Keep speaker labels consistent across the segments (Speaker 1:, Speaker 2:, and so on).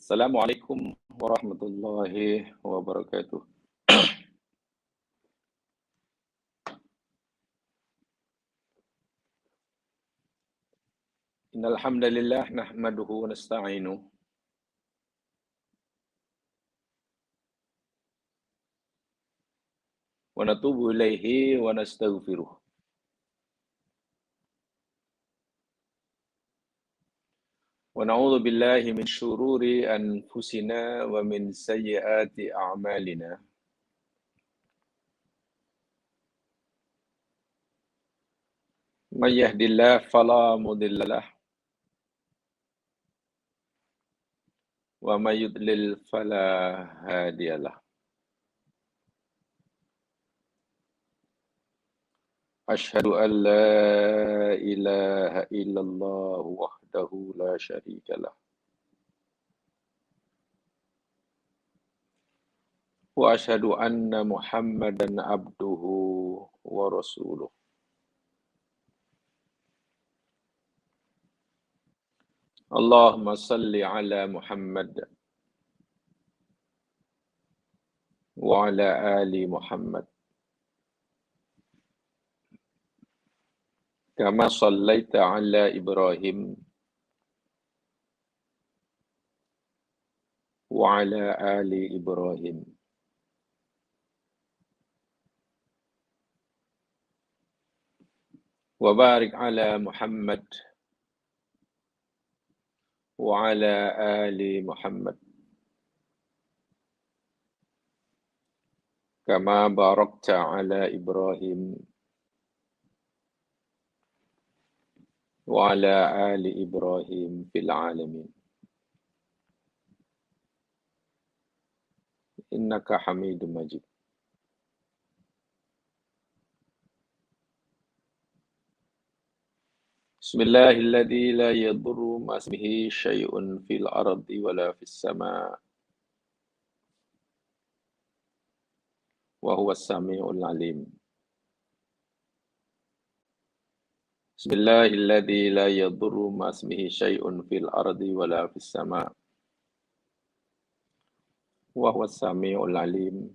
Speaker 1: Assalamualaikum warahmatullahi wabarakatuh. Innal hamdalillah nahmaduhu wa nasta'inuhu wa natubu ilaihi wa nastaghfiruh. Wa na'udzu billahi min syururi anfusina wa min sayyiati a'malina. May yahdihillahu fala mudilla lahu wa may yudlil fala hadiya lahu. Asyhadu an la ilaha illallah wahdahu la syarika lah. Wa asyhadu anna Muhammadan abduhu wa rasuluh. Allahumma salli ala Muhammad wa ala ali Muhammad. Kama sallaita ala Ibrahim wa ala ali Ibrahim. Wa barik ala Muhammad wa ala ali Muhammad. Kama barakta ala Ibrahim wa ala ali Ibrahim fil alamin. Innaka Hamidum Majid. Bismillahilladzi la yadurru ma ismihi syai'un fil ardi wala fis sama' wa huwas samiul alim. Bismillahilladzi la yadurru ma ismihi syai'un fil ardi wala fis sama' wa huwas samiul alim.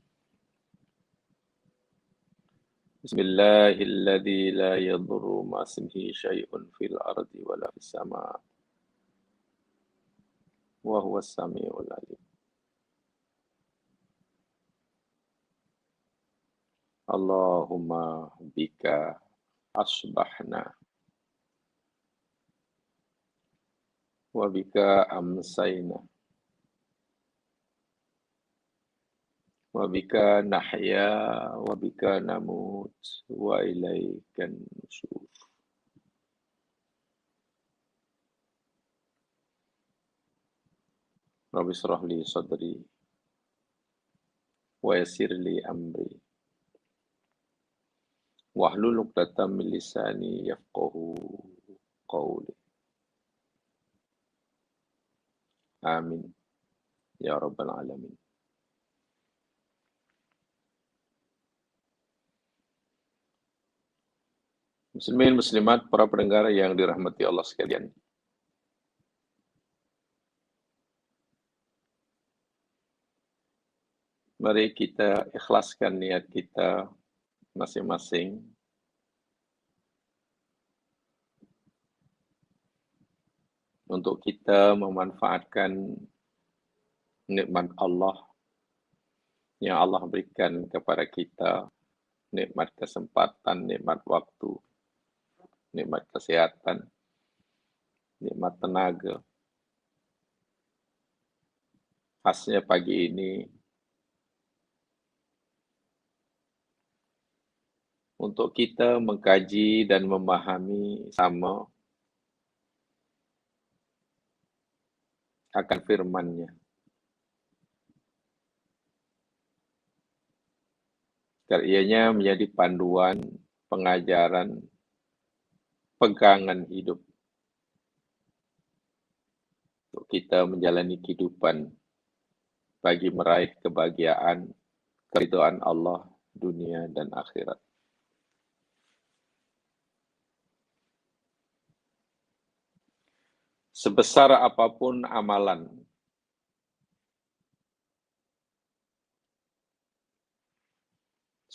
Speaker 1: Bismillahilladzi la yadurru ma ismihi syai'un fil ardi wala fis sama' wa huwas samiul alim. Allahumma bika asbahna wa bika amsayna wa bika nahya wa bika namut wa ilaikan nusyur. Rabbi shrah li sadri wa yassir li amri wahlul 'uqdatam min lisani yafqahu qawli. Amin ya rabbal alamin. Muslimin muslimat, para pendengar yang dirahmati Allah sekalian. Mari kita ikhlaskan niat kita masing-masing untuk kita memanfaatkan nikmat Allah yang Allah berikan kepada kita, nikmat kesempatan, nikmat waktu, nikmat kesehatan, nikmat tenaga. Khasnya pagi ini untuk kita mengkaji dan memahami sama akan firman-Nya. Agar ianya menjadi panduan, pengajaran, pegangan hidup untuk kita menjalani kehidupan bagi meraih kebahagiaan, keridhaan Allah, dunia dan akhirat. Sebesar apapun amalan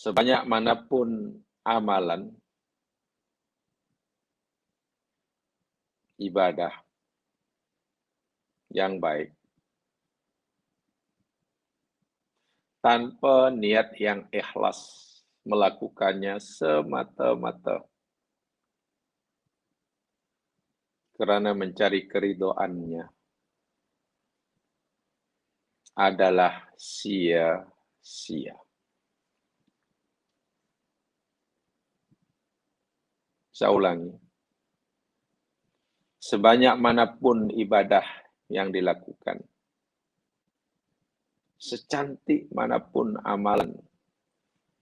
Speaker 1: Sebanyak manapun amalan, ibadah yang baik, tanpa niat yang ikhlas, melakukannya semata-mata kerana mencari keridhoannya, adalah sia-sia. Saya ulangi. Sebanyak manapun ibadah yang dilakukan, secantik manapun amalan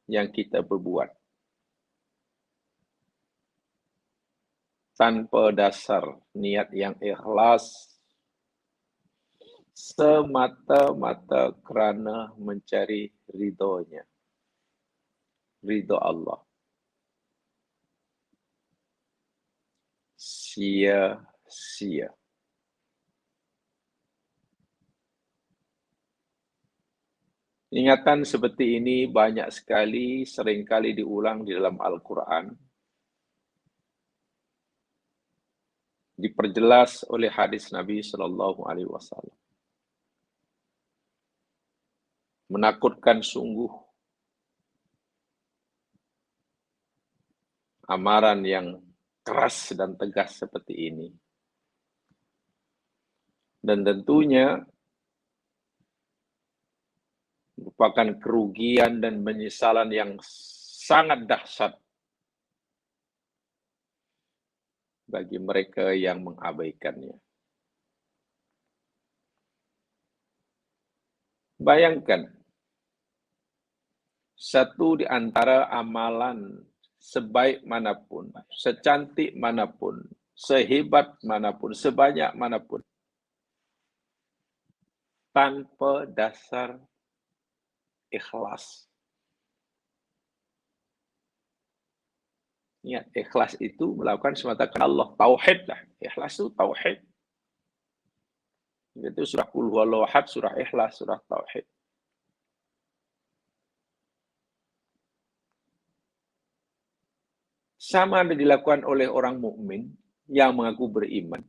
Speaker 1: yang kita berbuat, tanpa dasar niat yang ikhlas, semata-mata kerana mencari ridhonya, ridho Allah, sia-sia. Ingatan seperti ini banyak sekali, seringkali diulang di dalam Al-Quran. Diperjelas oleh hadis Nabi SAW. Menakutkan sungguh amaran yang keras dan tegas seperti ini. Dan tentunya merupakan kerugian dan penyesalan yang sangat dahsyat bagi mereka yang mengabaikannya. Bayangkan, satu di antara amalan sebaik manapun, secantik manapun, sehebat manapun, sebanyak manapun, tanpa dasar ikhlas. Niat ikhlas itu melakukan semata karena Allah. Tauhid lah. Ikhlas itu tauhid. Itu surah Qul Huwallahu Ahad, surah Ikhlas, surah Tauhid. Sama ada dilakukan oleh orang mukmin yang mengaku beriman.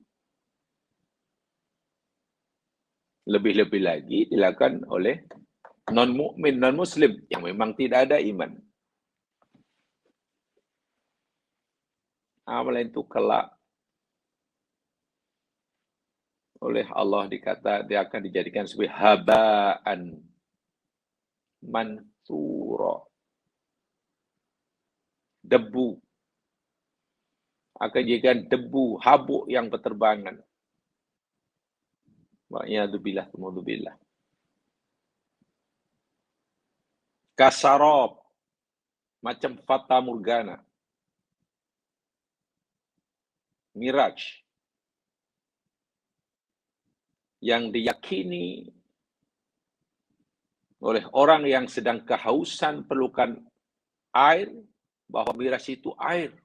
Speaker 1: Lebih-lebih lagi dilakukan oleh non-mukmin, non-muslim yang memang tidak ada iman. Amalan itu kelak oleh Allah dikata dia akan dijadikan sebagai habaan mansura. Debu. Akan dijadikan debu, habuk yang berterbangan. Wa'iyadzubillah, tumudzubillah. Kasarab. Macam fata morgana. Miraj. Yang diyakini oleh orang yang sedang kehausan perlukan air, bahwa miraj itu air.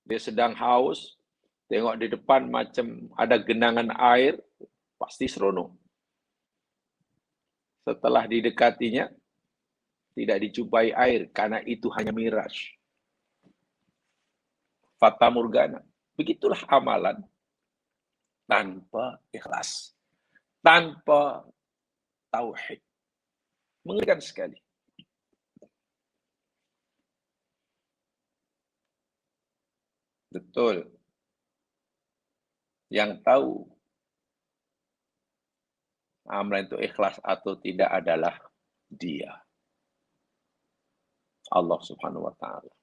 Speaker 1: Dia sedang haus, tengok di depan macam ada genangan air, pasti seronok. Setelah didekatinya, tidak dijumpai air, karena itu hanya miraj. Fata morgana. Begitulah amalan tanpa ikhlas, tanpa tauhid. Mengerikan sekali. Betul. Yang tahu amalan itu ikhlas atau tidak adalah Dia, Allah Subhanahu wa taala.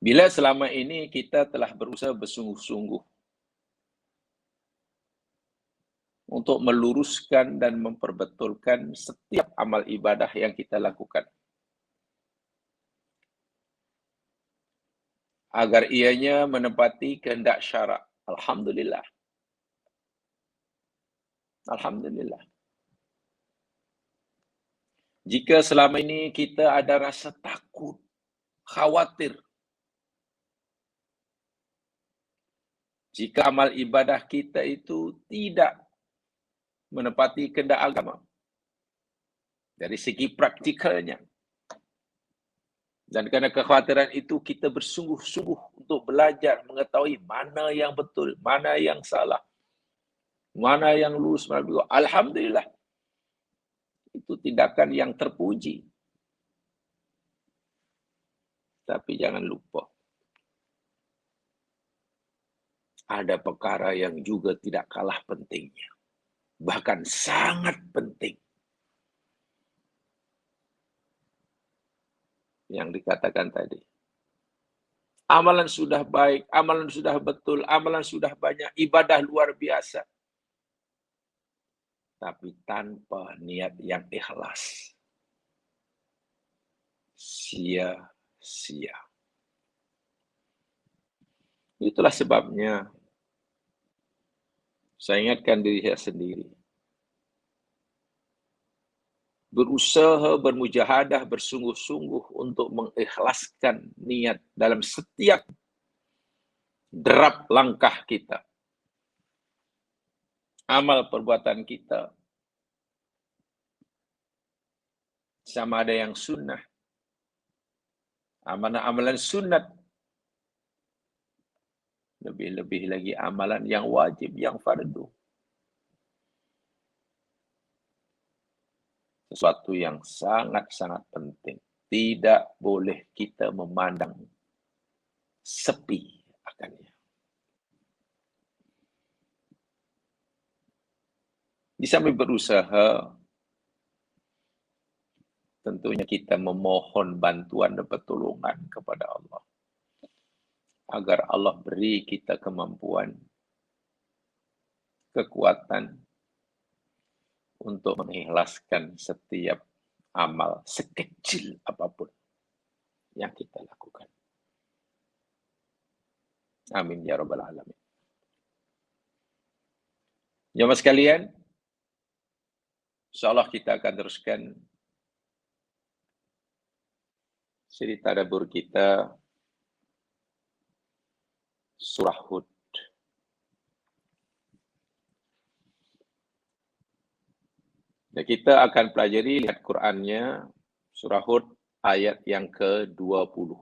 Speaker 1: Bila selama ini kita telah berusaha bersungguh-sungguh untuk meluruskan dan memperbetulkan setiap amal ibadah yang kita lakukan, agar ianya menepati kehendak syarak. Alhamdulillah. Alhamdulillah. Jika selama ini kita ada rasa takut, khawatir, jika amal ibadah kita itu tidak menepati kehendak agama. Dari segi praktikalnya. Dan kerana kekhawatiran itu, kita bersungguh-sungguh untuk belajar, mengetahui mana yang betul, mana yang salah, mana yang lurus, mana yang belok. Alhamdulillah, itu tindakan yang terpuji. Tapi jangan lupa, ada perkara yang juga tidak kalah pentingnya. Bahkan sangat penting. Yang dikatakan tadi. Amalan sudah baik, amalan sudah betul, amalan sudah banyak, ibadah luar biasa. Tapi tanpa niat yang ikhlas, sia-sia. Itulah sebabnya saya ingatkan diri saya sendiri. Berusaha, bermujahadah, bersungguh-sungguh untuk mengikhlaskan niat dalam setiap derap langkah kita. Amal perbuatan kita. Sama ada yang sunnah. Amalan sunat. Lebih-lebih lagi amalan yang wajib, yang fardu. Sesuatu yang sangat-sangat penting. Tidak boleh kita memandang sepi akannya. Di samping berusaha, tentunya kita memohon bantuan dan pertolongan kepada Allah. Agar Allah beri kita kemampuan, kekuatan, untuk mengikhlaskan setiap amal sekecil apapun yang kita lakukan. Amin ya rabbal alamin. Jemaah sekalian, insyaallah kita akan teruskan cerita tadabbur kita surah Hud. Dan kita akan pelajari, lihat Qur'annya, surah Hud ayat yang ke-20.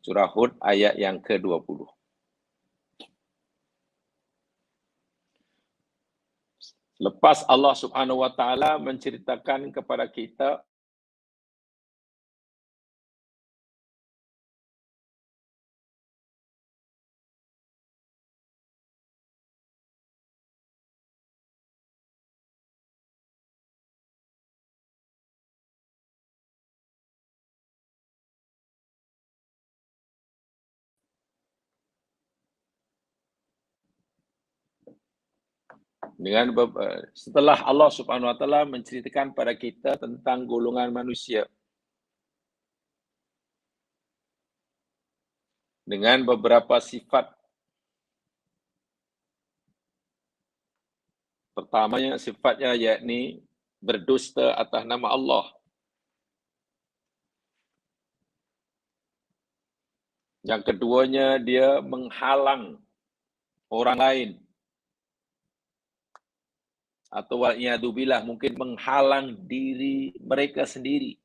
Speaker 1: Surah Hud ayat yang ke-20. Lepas Allah Subhanahu wa taala menceritakan kepada kita setelah Allah Subhanahu wa taala menceritakan pada kita tentang golongan manusia dengan beberapa sifat. Pertamanya sifatnya yakni berdusta atas nama Allah. Yang keduanya, dia menghalang orang lain. Atau wa'iyadzubillah, mungkin menghalang diri mereka sendiri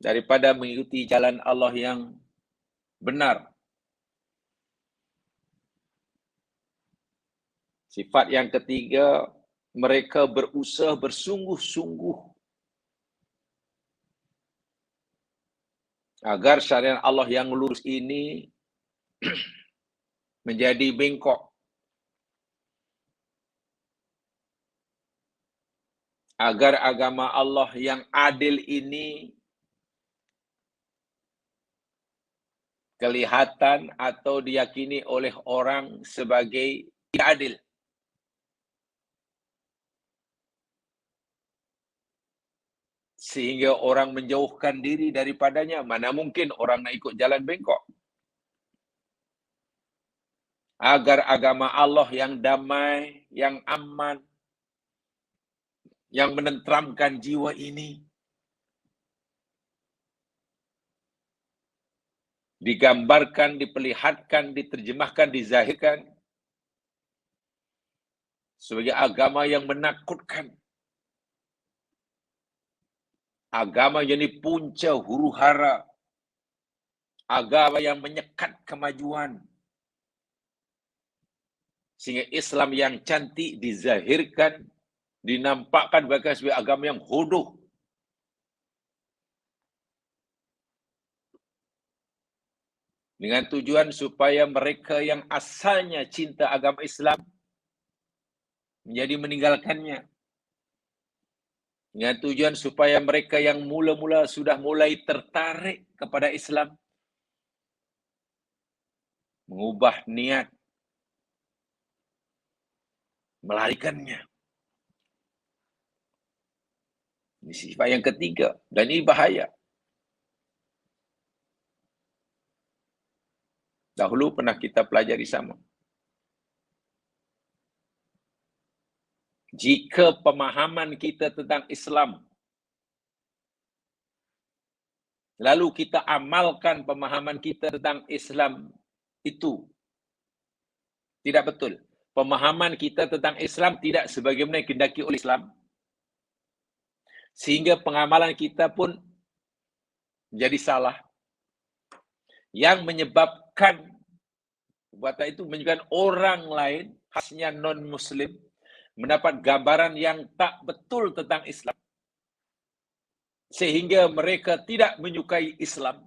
Speaker 1: daripada mengikuti jalan Allah yang benar. Sifat yang ketiga, mereka berusaha bersungguh-sungguh agar syariat Allah yang lurus ini menjadi bengkok. Agar agama Allah yang adil ini kelihatan atau diyakini oleh orang sebagai tidak adil. Sehingga orang menjauhkan diri daripadanya. Mana mungkin orang nak ikut jalan bengkok. Agar agama Allah yang damai, yang aman, yang menenteramkan jiwa ini digambarkan, diperlihatkan, diterjemahkan, dizahirkan sebagai agama yang menakutkan. Agama yang jadi punca huru hara. Agama yang menyekat kemajuan. Sehingga Islam yang cantik dizahirkan, dinampakkan sebagai agama yang hodoh. Dengan tujuan supaya mereka yang asalnya cinta agama Islam menjadi meninggalkannya. Dengan tujuan supaya mereka yang mula-mula sudah mulai tertarik kepada Islam mengubah niat, melarikannya. Ini sifat yang ketiga, dan ini bahaya. Dahulu pernah kita pelajari sama. Jika pemahaman kita tentang Islam, lalu kita amalkan pemahaman kita tentang Islam itu tidak betul. Pemahaman kita tentang Islam tidak sebagaimana dikehendaki oleh Islam. Sehingga pengamalan kita pun menjadi salah. Yang menyebabkan perbuatan itu menyebabkan orang lain, khasnya non-Muslim, mendapat gambaran yang tak betul tentang Islam. Sehingga mereka tidak menyukai Islam.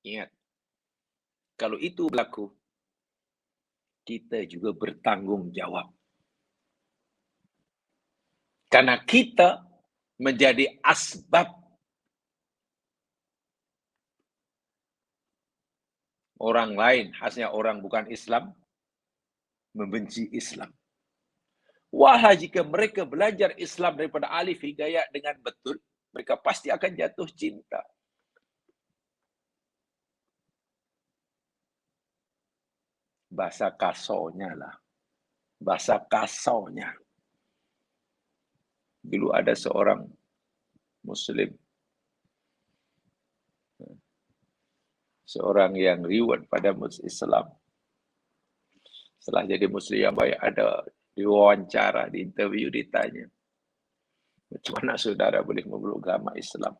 Speaker 1: Ingat, kalau itu berlaku, kita juga bertanggung jawab. Karena kita menjadi asbab orang lain, khasnya orang bukan Islam, membenci Islam. Wahai jika mereka belajar Islam daripada alif hingga ya dengan betul, mereka pasti akan jatuh cinta. Bahasa kasarnya lah. Bahasa kasarnya. Dulu ada seorang Muslim. Seorang yang riwayat pada Islam. Setelah jadi Muslim yang baik, ada diwawancara, di interview, ditanya. Macam mana saudara boleh memeluk agama Islam?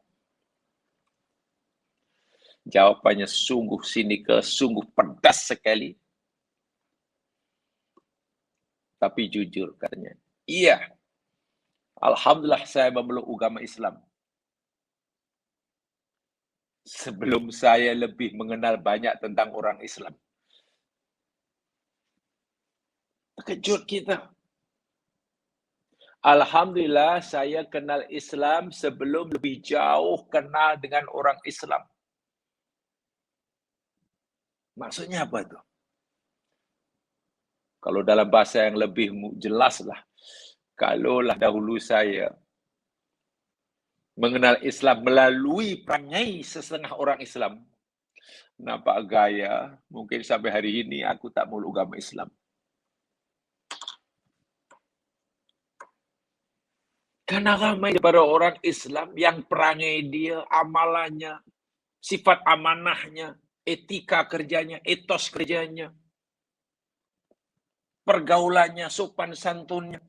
Speaker 1: Jawapannya sungguh sinikal, sungguh pedas sekali. Tapi jujur katanya, iya, alhamdulillah saya memeluk agama Islam. Sebelum saya lebih mengenal banyak tentang orang Islam. Terkejut kita. Alhamdulillah saya kenal Islam sebelum lebih jauh kenal dengan orang Islam. Maksudnya apa itu? Kalau dalam bahasa yang lebih jelas lah. Kalaulah dahulu saya mengenal Islam melalui perangai setengah orang Islam. Nampak gaya, mungkin sampai hari ini aku tak meluk agama Islam. Karena ramai daripada orang Islam yang perangai dia, amalannya, sifat amanahnya, etika kerjanya, etos kerjanya, pergaulannya, sopan santunnya,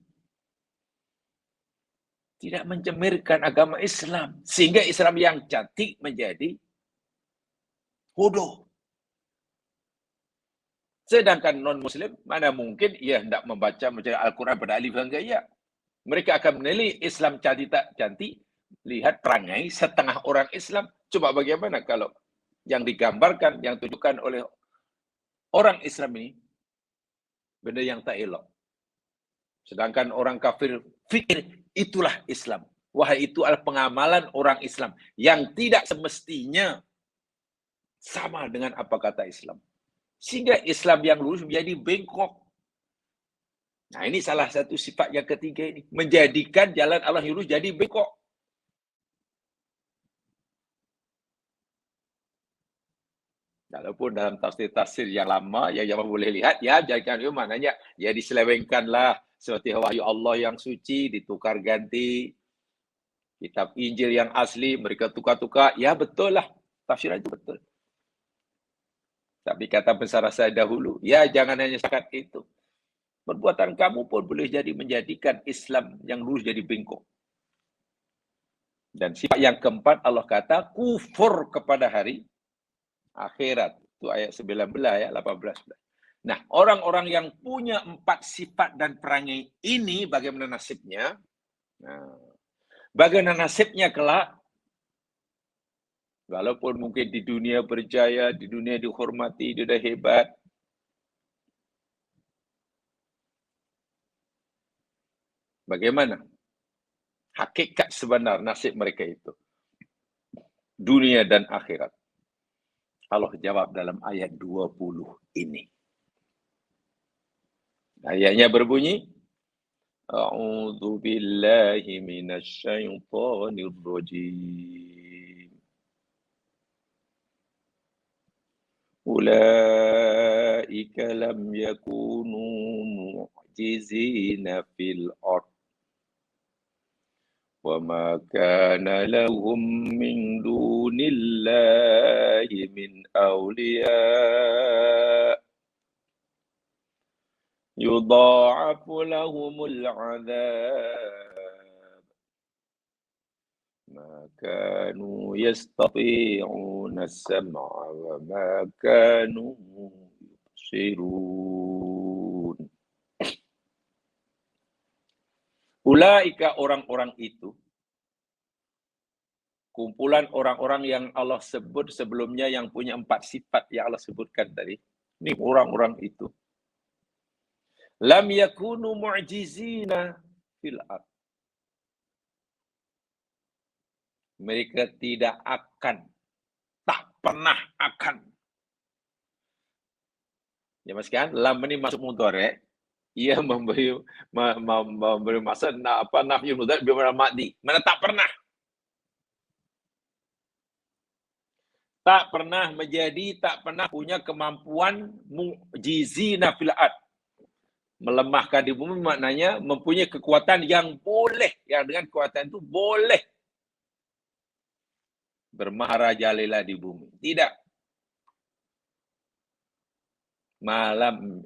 Speaker 1: tidak mencemirkan agama Islam. Sehingga Islam yang cantik menjadi bodoh. Sedangkan non-Muslim, mana mungkin ia hendak membaca Al-Quran pada alif hingga ya. Mereka akan menilai Islam cantik tak cantik, lihat perangai setengah orang Islam. Coba bagaimana kalau yang digambarkan, yang tunjukkan oleh orang Islam ini, benda yang tak elok. Sedangkan orang kafir fikir itulah Islam. Wahai itu adalah pengamalan orang Islam yang tidak semestinya sama dengan apa kata Islam. Sehingga Islam yang lurus menjadi bengkok. Nah, ini salah satu sifat yang ketiga ini. Menjadikan jalan Allah yang lurus jadi bengkok. Walaupun dalam tafsir-tafsir yang lama, yang boleh lihat, ya, jangan maknanya, ya diselewengkanlah. Seperti wahyu Allah yang suci, ditukar ganti. Kitab Injil yang asli, mereka tukar-tukar. Ya, betul lah. Tafsiran itu betul. Tapi kata besar saya dahulu, ya jangan hanya sekat itu. Perbuatan kamu pun boleh jadi menjadikan Islam yang lurus jadi bengkok. Dan sifat yang keempat Allah kata kufur kepada hari akhirat. Itu ayat 19 ya, 18. Nah, orang-orang yang punya 4 sifat dan perangai ini bagaimana nasibnya? Nah, bagaimana nasibnya kelak? Walaupun mungkin di dunia berjaya, di dunia dihormati, dia dah hebat. Bagaimana hakikat sebenar nasib mereka itu? Dunia dan akhirat. Allah jawab dalam ayat 20 ini. Ayatnya berbunyi, A'udzu billahi minasy syaithanir rajim. Ulaika lam yakunu mu'jizina fil ard. Wa ma kana lahum min dunillahi min awliya. Yudha'afu lahumul 'adzab. Ma kanu yastati'una as-sam'a wa ma kanu yubsirun. Ulaika orang-orang itu, kumpulan orang-orang yang Allah sebut sebelumnya yang punya 4 sifat yang Allah sebutkan tadi. Ini orang-orang itu. Lam yakunu mu'jizina fil ard. Mereka tidak akan, tak pernah akan. Ya Mas kan, lam ini masuk mudhari', ia memberi maksud nafyu mudhari' bermakna madhi. Mana tak pernah. Tak pernah menjadi, tak pernah punya kemampuan mu'jizina fil ard. Melemahkan di bumi maknanya mempunyai kekuatan yang boleh, yang dengan kekuatan itu boleh bermaharajalela di bumi. Tidak.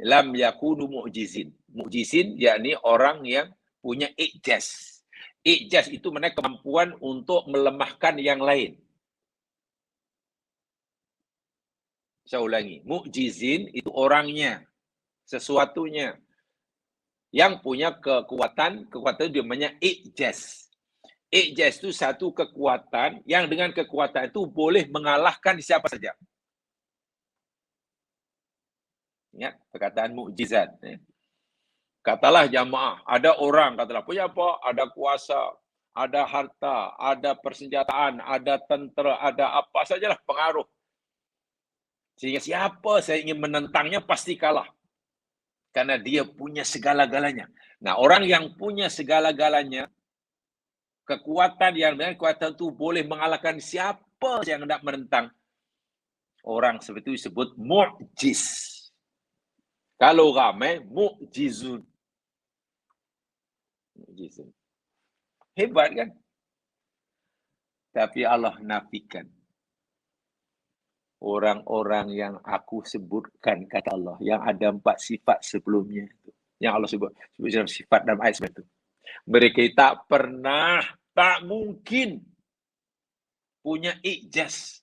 Speaker 1: Lam yakunu mu'jizin. Mu'jizin yakni orang yang punya i'jaz. I'jaz itu maknanya kemampuan untuk melemahkan yang lain. Saya ulangi. Mu'jizin itu orangnya, sesuatunya. Yang punya kekuatan dia namanya i'jaz. I'jaz itu satu kekuatan yang dengan kekuatan itu boleh mengalahkan siapa saja. Ingat perkataan mukjizat. Katalah jamaah, ada orang, katalah punya apa? Ada kuasa, ada harta, ada persenjataan, ada tentera, ada apa sajalah pengaruh. Sehingga siapa saya ingin menentangnya pasti kalah. Karena dia punya segala-galanya. Nah, orang yang punya segala-galanya, kekuatan yang dengan kekuatan itu boleh mengalahkan siapa yang hendak menentang. Orang seperti itu disebut mu'jiz. Kalau ramai, mu'jizun. Mu'jizun. Hebat kan? Tapi Allah nafikan. Orang-orang yang aku sebutkan, kata Allah, yang ada 4 sifat sebelumnya. Yang Allah sebut dalam sifat dalam ayat itu. Mereka tak pernah, tak mungkin punya i'jaz.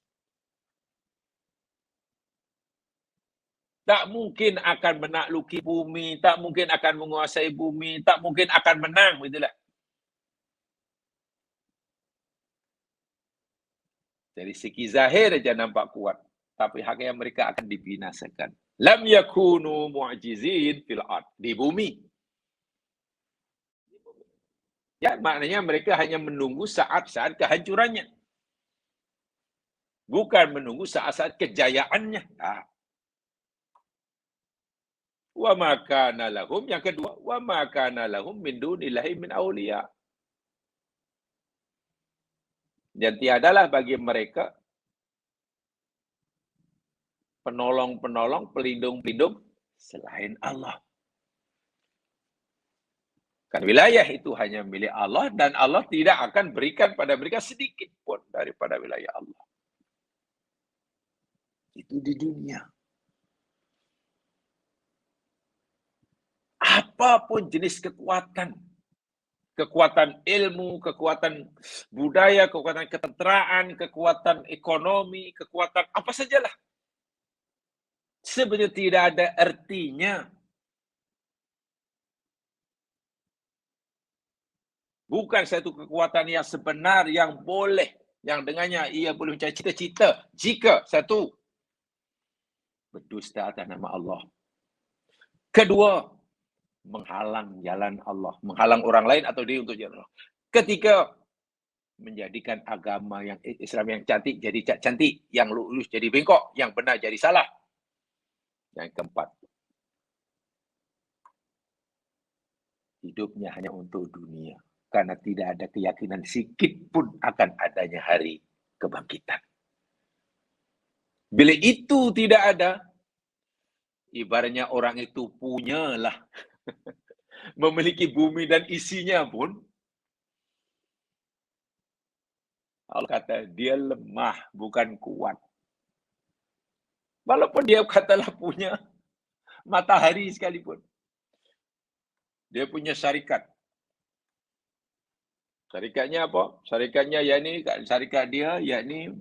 Speaker 1: Tak mungkin akan menakluki bumi, tak mungkin akan menguasai bumi, tak mungkin akan menang, begitulah. Dari segi zahir saja nampak kuat, tapi hakikatnya mereka akan dibinasakan. Lam yakunu mu'jizin fil ard, di bumi. Ya, maknanya mereka hanya menunggu saat-saat kehancurannya. Bukan menunggu saat-saat kejayaannya. Wa ma kana lahum, yang kedua, wa ma kana lahum min dunillahi min awliya. Dan tiadalah bagi mereka penolong-penolong, pelindung-pelindung selain Allah. Kan wilayah itu hanya milik Allah dan Allah tidak akan berikan pada mereka sedikit pun daripada wilayah Allah. Itu di dunia. apapun jenis kekuatan, kekuatan ilmu, kekuatan budaya, kekuatan ketenteraan, kekuatan ekonomi, kekuatan apa sajalah. Sebenarnya tidak ada artinya. Bukan satu kekuatan yang sebenar, yang boleh, yang dengannya ia boleh mencari cita-cita. Jika satu, berdusta atas nama Allah. Kedua, menghalang jalan Allah. Menghalang orang lain atau dia untuk jalan Allah. Ketiga, menjadikan agama yang Islam yang cantik jadi cantik, yang lurus jadi bengkok, yang benar jadi salah. Yang keempat, hidupnya hanya untuk dunia. Karena tidak ada keyakinan sikit pun akan adanya hari kebangkitan. Bila itu tidak ada, ibaratnya orang itu punyalah memiliki bumi dan isinya pun, Allah kata dia lemah bukan kuat. Walaupun dia katalah punya matahari sekalipun. Dia punya syarikat. Syarikatnya apa? Syarikatnya syarikat dia yakni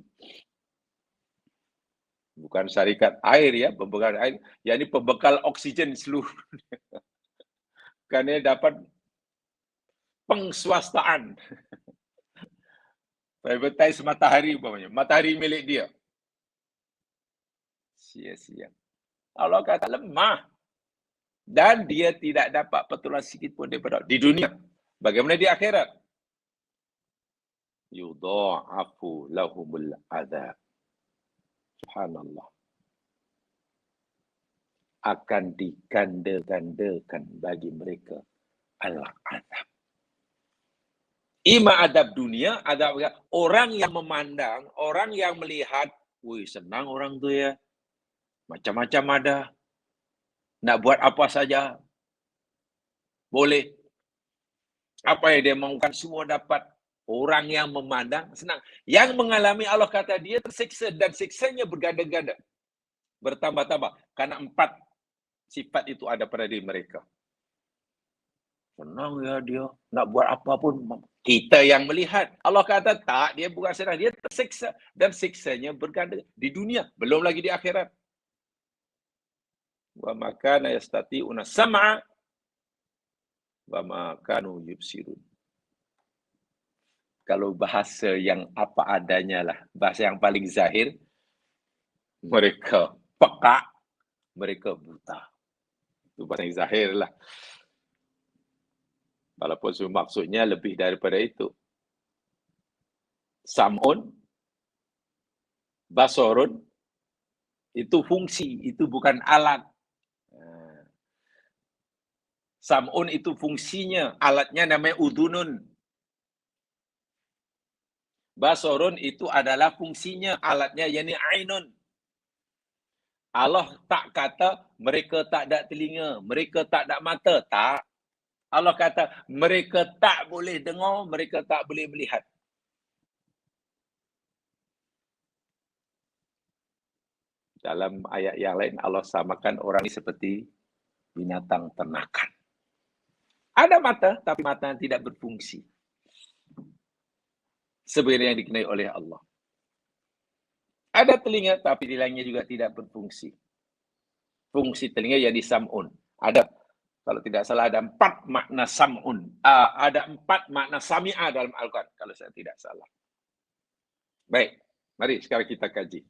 Speaker 1: bukan syarikat air ya, pembekal air, yakni pembekal oksigen seluruh dunia. Kerana dapat pengswastaan. Privatize matahari umpamanya. Matahari milik dia. Sia-sia. Allah kata lemah. Dan dia tidak dapat pertolongan sikit pun daripada di dunia. Bagaimana di akhirat? Yudha'afu lahumul adzab. Subhanallah. Akan diganda-gandakan bagi mereka al-azab. Ima adab dunia, adab orang yang memandang, orang yang melihat, wih senang orang tu ya. Macam-macam ada. Nak buat apa saja. Boleh. Apa yang dia mahukan semua dapat. Orang yang memandang senang. Yang mengalami Allah kata dia tersiksa dan siksanya berganda-ganda. Bertambah-tambah. Karena 4 sifat itu ada pada diri mereka. Senang ya dia. Nak buat apa pun. Kita yang melihat. Allah kata tak. Dia bukan senang. Dia tersiksa. Dan siksanya berganda. Di dunia. Belum lagi di akhirat. Wa makana yastati'una sam'a. Wa makanu yubsirun. Kalau bahasa yang apa adanya lah. Bahasa yang paling zahir. Mereka peka. Mereka buta. Itu bahasa yang zahir lah. Walaupun maksudnya lebih daripada itu. Sam'un, basorun, itu fungsi, itu bukan alat. Sam'un itu fungsinya, alatnya namanya udhunun. Basorun itu adalah fungsinya, alatnya yakni ainun. Allah tak kata mereka tak ada telinga, mereka tak ada mata, tak. Allah kata mereka tak boleh dengar, mereka tak boleh melihat. Dalam ayat yang lain Allah samakan orang ini seperti binatang ternakan. Ada mata, tapi mata yang tidak berfungsi. Sebenarnya yang dikenai oleh Allah. Ada telinga, tapi telinganya juga tidak berfungsi. Fungsi telinga yang sam'un. Ada, kalau tidak salah, ada 4 makna sam'un. Ada 4 makna sami'ah dalam Al-Quran, kalau saya tidak salah. Baik, mari sekarang kita kaji.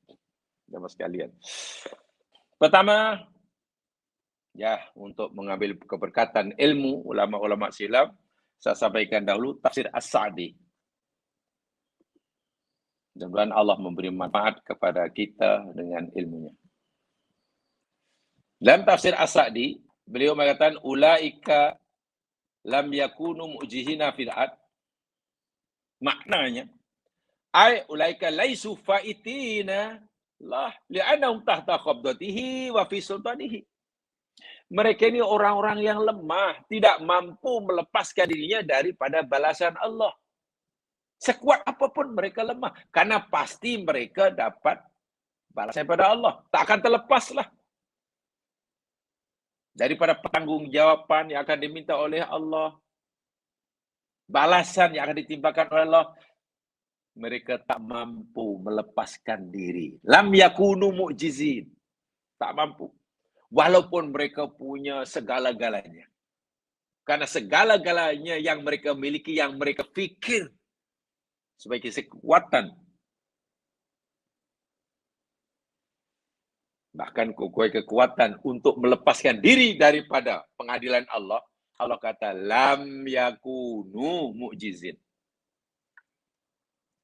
Speaker 1: Sama sekalian. Pertama, ya, untuk mengambil keberkatan ilmu ulama-ulama silam, saya sampaikan dahulu tafsir As-Sa'di. Mudah-mudahan Allah memberi manfaat kepada kita dengan ilmunya. Dalam tafsir As-Sa'di, beliau mengatakan ulaika lam yakunu mu'jizina fil ard. Maknanya, ay ulaika laisu faitina lah li'annahum tahta qabdatihi wa fi sultanihi. Mereka ini orang-orang yang lemah, tidak mampu melepaskan dirinya daripada balasan Allah. Sekuat apapun mereka lemah. Karena pasti mereka dapat balasan daripada Allah. Tak akan terlepaslah. daripada pertanggungjawaban yang akan diminta oleh Allah, balasan yang akan ditimpakan oleh Allah, mereka tak mampu melepaskan diri. Lam yakunu mu'jizin. Tak mampu. Walaupun mereka punya segala-galanya. Karena segala-galanya yang mereka miliki, yang mereka fikir sebagai kekuatan. Bahkan kekuatan untuk melepaskan diri daripada pengadilan Allah. Allah kata, lam yakunu mu'jizin.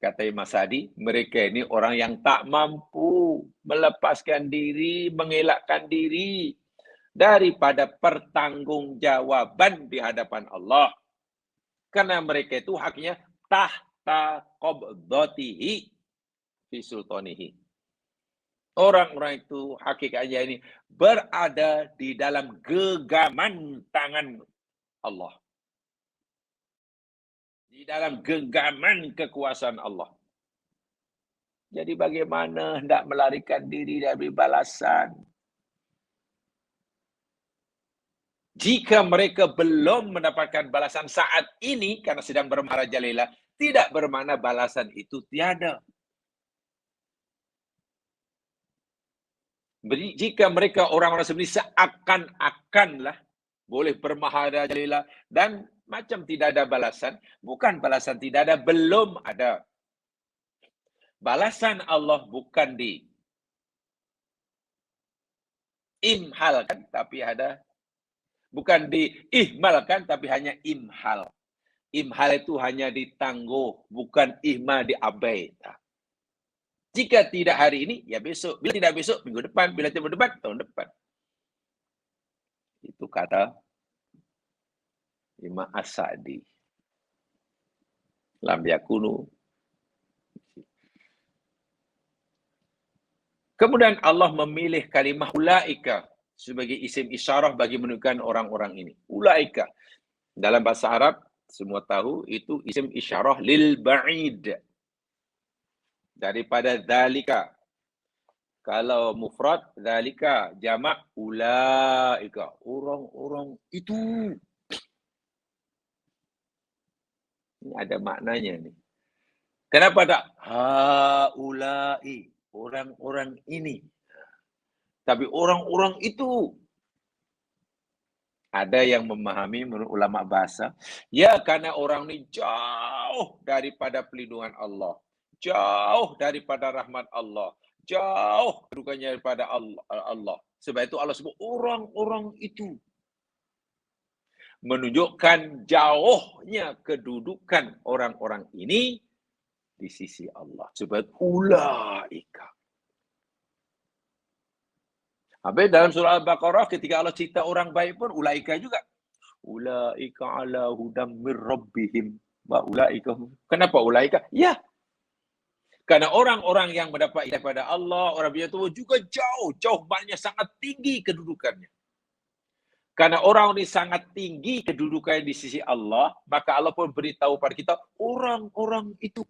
Speaker 1: Kata Imam Sa'di, mereka ini orang yang tak mampu melepaskan diri, mengelakkan diri daripada pertanggungjawaban di hadapan Allah. Karena mereka itu haknya tahta qabdatihi fi sultanihi. Orang-orang itu hakikatnya ini berada di dalam genggaman tangan Allah. Di dalam genggaman kekuasaan Allah. Jadi bagaimana hendak melarikan diri dari balasan? Jika mereka belum mendapatkan balasan saat ini karena sedang bermarajalela, tidak bermakna balasan itu tiada. Jika mereka orang-orang sebenarnya seakan-akanlah boleh bermaharajalela dan macam tidak ada balasan, bukan balasan tidak ada, belum ada. Balasan Allah bukan diimhalkan, tapi ada. Bukan diihmalkan, tapi hanya imhal. Imhal itu hanya ditangguh, bukan ihmal diabaikan. Jika tidak hari ini, ya besok. Bila tidak besok, minggu depan. Bila tidak depan, tahun depan. Itu kata Imam As-Sa'di. Lam yakunu. Kemudian Allah memilih kalimah ulaika sebagai isim isyarah bagi menunjukkan orang-orang ini. Ulaika. Dalam bahasa Arab, semua tahu itu isim isyarah lil ba'id. Daripada dzalika. Kalau mufrad, dzalika. Jamak, ulaika. Orang-orang itu. Ini ada maknanya nih. Kenapa tak? Haulai. Orang-orang ini. Tapi orang-orang itu. Ada yang memahami menurut ulama bahasa. Ya, karena orang ini jauh daripada pelindungan Allah. Jauh daripada rahmat Allah. Jauh kedudukannya daripada Allah. Sebab itu Allah sebut orang-orang itu. Menunjukkan jauhnya kedudukan orang-orang ini di sisi Allah. Sebab ulaika. Habis dalam surah Al-Baqarah ketika Allah cerita orang baik pun ulaika juga. Ulaika ala hudam mir rabbihim. Wa ulaika. Kenapa ulaika? Ya. Karena orang-orang yang mendapat hidayah daripada Allah, orang beriman juga jauh banyak sangat tinggi kedudukannya. Karena orang ini sangat tinggi kedudukannya di sisi Allah, maka Allah pun beritahu pada kita, orang-orang itu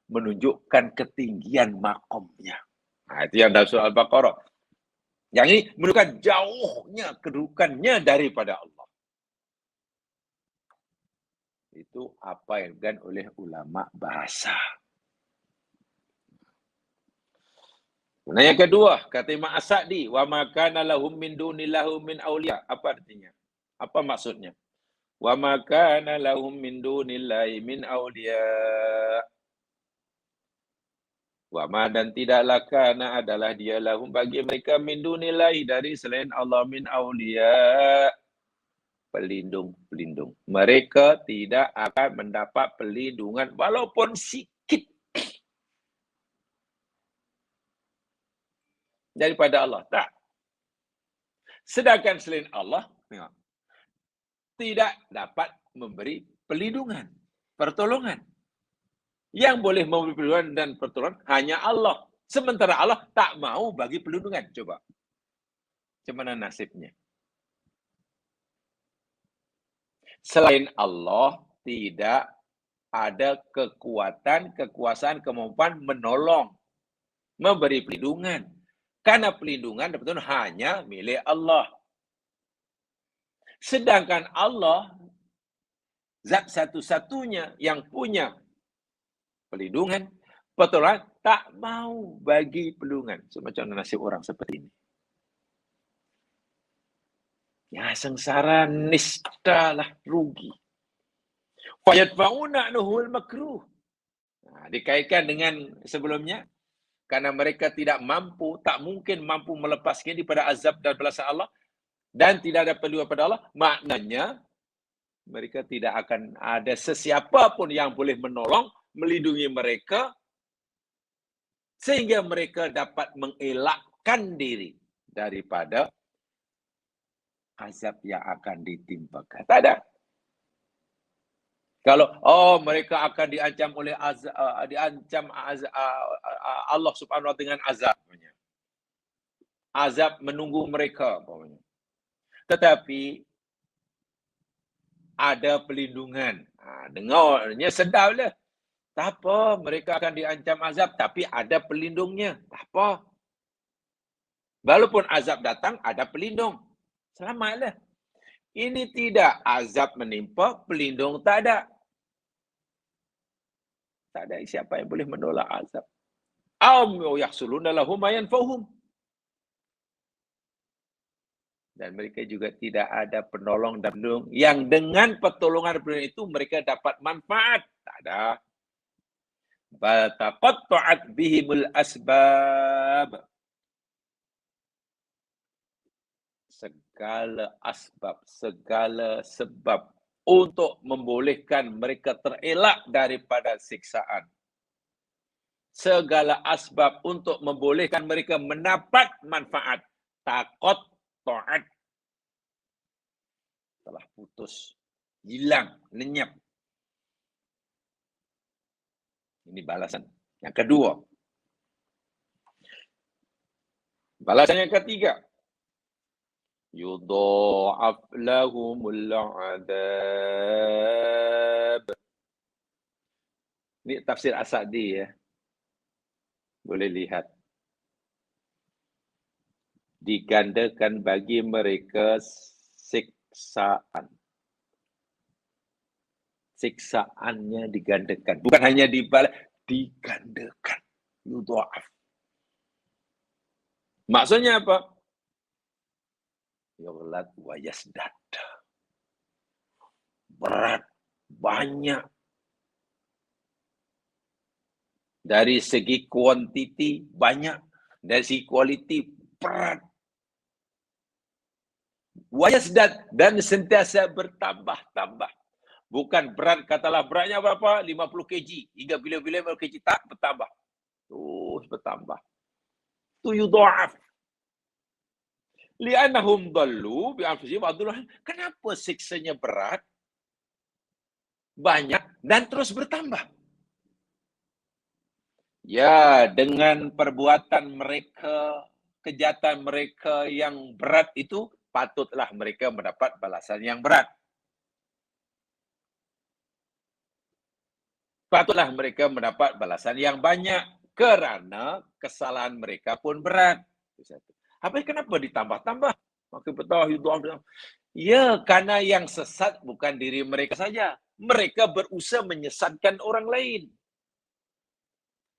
Speaker 1: menunjukkan ketinggian makomnya. Nah, itu yang dalam surah Al-Baqarah. Yang ini menunjukkan jauhnya kedudukannya daripada Allah. Itu apa yang dilakukan oleh ulama bahasa. Nah, yang kedua, kata Imam As-Sa'di, wa ma kana lahum min dunillahi min awliya. Apa artinya? Apa maksudnya? Wa ma kana lahum min dunillahi min awliya. Wa ma dan tidaklah kana adalah dia lahum bagi mereka min dunillahi dari selain Allah min awliya. Pelindung-pelindung. Mereka tidak akan mendapat perlindungan walaupun sikit daripada Allah. Tak. Sedangkan selain Allah tidak dapat memberi perlindungan, pertolongan. Yang boleh memberi perlindungan dan pertolongan hanya Allah. Sementara Allah tak mau bagi perlindungan. Coba. Macam mana nasibnya? Selain Allah tidak ada kekuatan, kekuasaan, kemampuan menolong, memberi perlindungan. Karena perlindungan dan pertolongan hanya milik Allah. Sedangkan Allah, zat satu-satunya yang punya pelindungan, pertolongan, tak mau bagi pelindungan. Semacam nasib orang seperti ini. Ya, sengsara niscaya rugi. Fayadfa'una anhul makruh. Dikaitkan dengan sebelumnya, karena mereka tidak mampu, tak mungkin mampu melepaskan daripada azab dan balasan Allah, dan tidak ada perlindungan pada Allah, maknanya mereka tidak akan ada sesiapa pun yang boleh menolong, melindungi mereka, sehingga mereka dapat mengelakkan diri daripada azab yang akan ditimpakan. Tak ada. Kalau mereka akan diancam oleh Allah Subhanahu wa taala dengan azab, azab menunggu mereka, tetapi ada pelindungan. Dengarnya sedap lah. Tak apa, mereka akan diancam azab, tapi ada pelindungnya. Tak apa. Walaupun azab datang, ada pelindung. Selamatlah. Ini tidak, azab menimpa, pelindung tak ada. Tak ada siapa yang boleh menolak azab. Yahsuluna lahum ma yanfa'uhum. Dan mereka juga tidak ada penolong dan pelindung yang dengan pertolongan pelindung itu mereka dapat manfaat. Tak ada. Bal taqatta'at bihimul asbab. Segala asbab, segala sebab untuk membolehkan mereka terelak daripada siksaan. Segala asbab untuk membolehkan mereka mendapat manfaat. Taqatta'at. Telah putus, hilang, lenyap. Ini balasan yang kedua. Balasan yang ketiga. Yudha'af lahumul 'adzab. Ini tafsir As-Sa'di ya. Boleh lihat. Digandakan bagi mereka siksaan. Siksaannya digandakan. Bukan hanya dibalas, digandakan. Yudha'af. Maksudnya apa? Yughlad wa yasdad. Berat, banyak. Dari segi kuantiti, banyak. Dari segi kualiti, berat. Wa yasdad, dan sentiasa bertambah-tambah. Bukan berat, katalah beratnya berapa? 50 kg. Hingga bila-bila 50 kg, tak bertambah. Terus bertambah. Itu yudha'af. Li'annahum dallu bi'anfusihim adullah. Kenapa siksanya berat, banyak, dan terus bertambah? Ya, dengan perbuatan mereka, kejahatan mereka yang berat itu, patutlah mereka mendapat balasan yang berat. Patutlah mereka mendapat balasan yang banyak kerana kesalahan mereka pun berat. Habis kenapa ditambah-tambah? Maka betul. Ya, karena yang sesat bukan diri mereka saja. Mereka berusaha menyesatkan orang lain.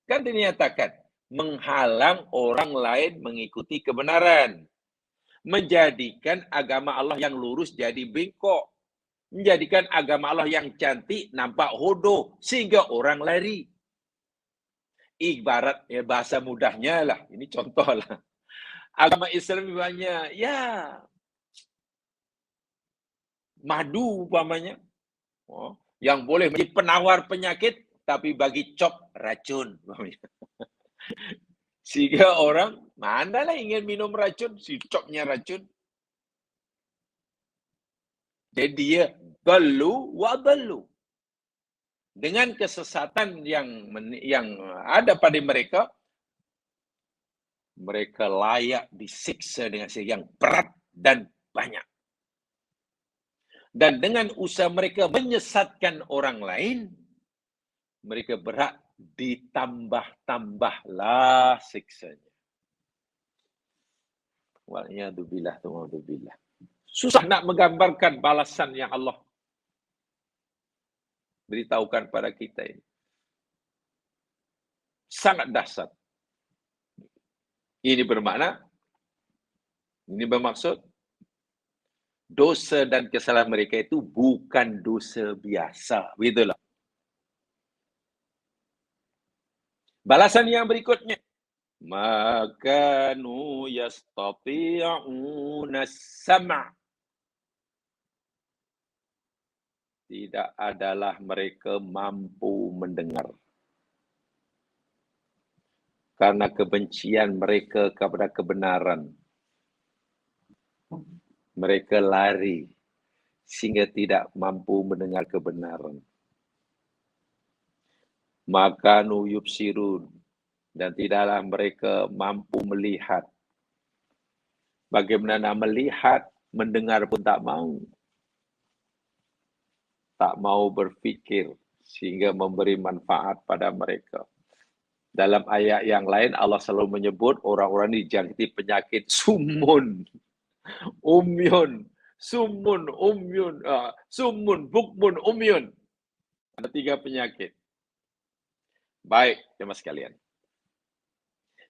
Speaker 1: Kan dinyatakan, menghalang orang lain mengikuti kebenaran. Menjadikan agama Allah yang lurus jadi bengkok. Menjadikan agama Allah yang cantik nampak hodoh sehingga orang lari. Ibarat bahasa mudahnya lah, ini contoh lah. Agama Islam banyak, ya madu umpamanya, yang boleh menjadi penawar penyakit tapi bagi cop racun. Sehingga orang manalah ingin minum racun, si copnya racun. Jadi dia dalu wa dalu. Dengan kesesatan yang ada pada mereka, mereka layak disiksa dengan yang berat dan banyak. Dan dengan usaha mereka menyesatkan orang lain, mereka berhak ditambah-tambahlah siksanya. Wal'iyadu billah. Susah nak menggambarkan balasan yang Allah beritahukan pada kita ini. Sangat dahsyat. Ini bermaksud dosa dan kesalahan mereka itu bukan dosa biasa. Begitulah. Balasan yang berikutnya. Makanu yastati'una sama'. Tidak adalah mereka mampu mendengar. Karena kebencian mereka kepada kebenaran. Mereka lari sehingga tidak mampu mendengar kebenaran. Makanu yubsirun. Dan tidaklah mereka mampu melihat. Bagaimana melihat, mendengar pun tak mau. Tak mau berfikir sehingga memberi manfaat pada mereka. Dalam ayat yang lain Allah selalu menyebut orang-orang ini dijangkiti penyakit sumun, umyun, sumun, bukmun, umyun. Ada 3 penyakit. Baik, jemaah sekalian.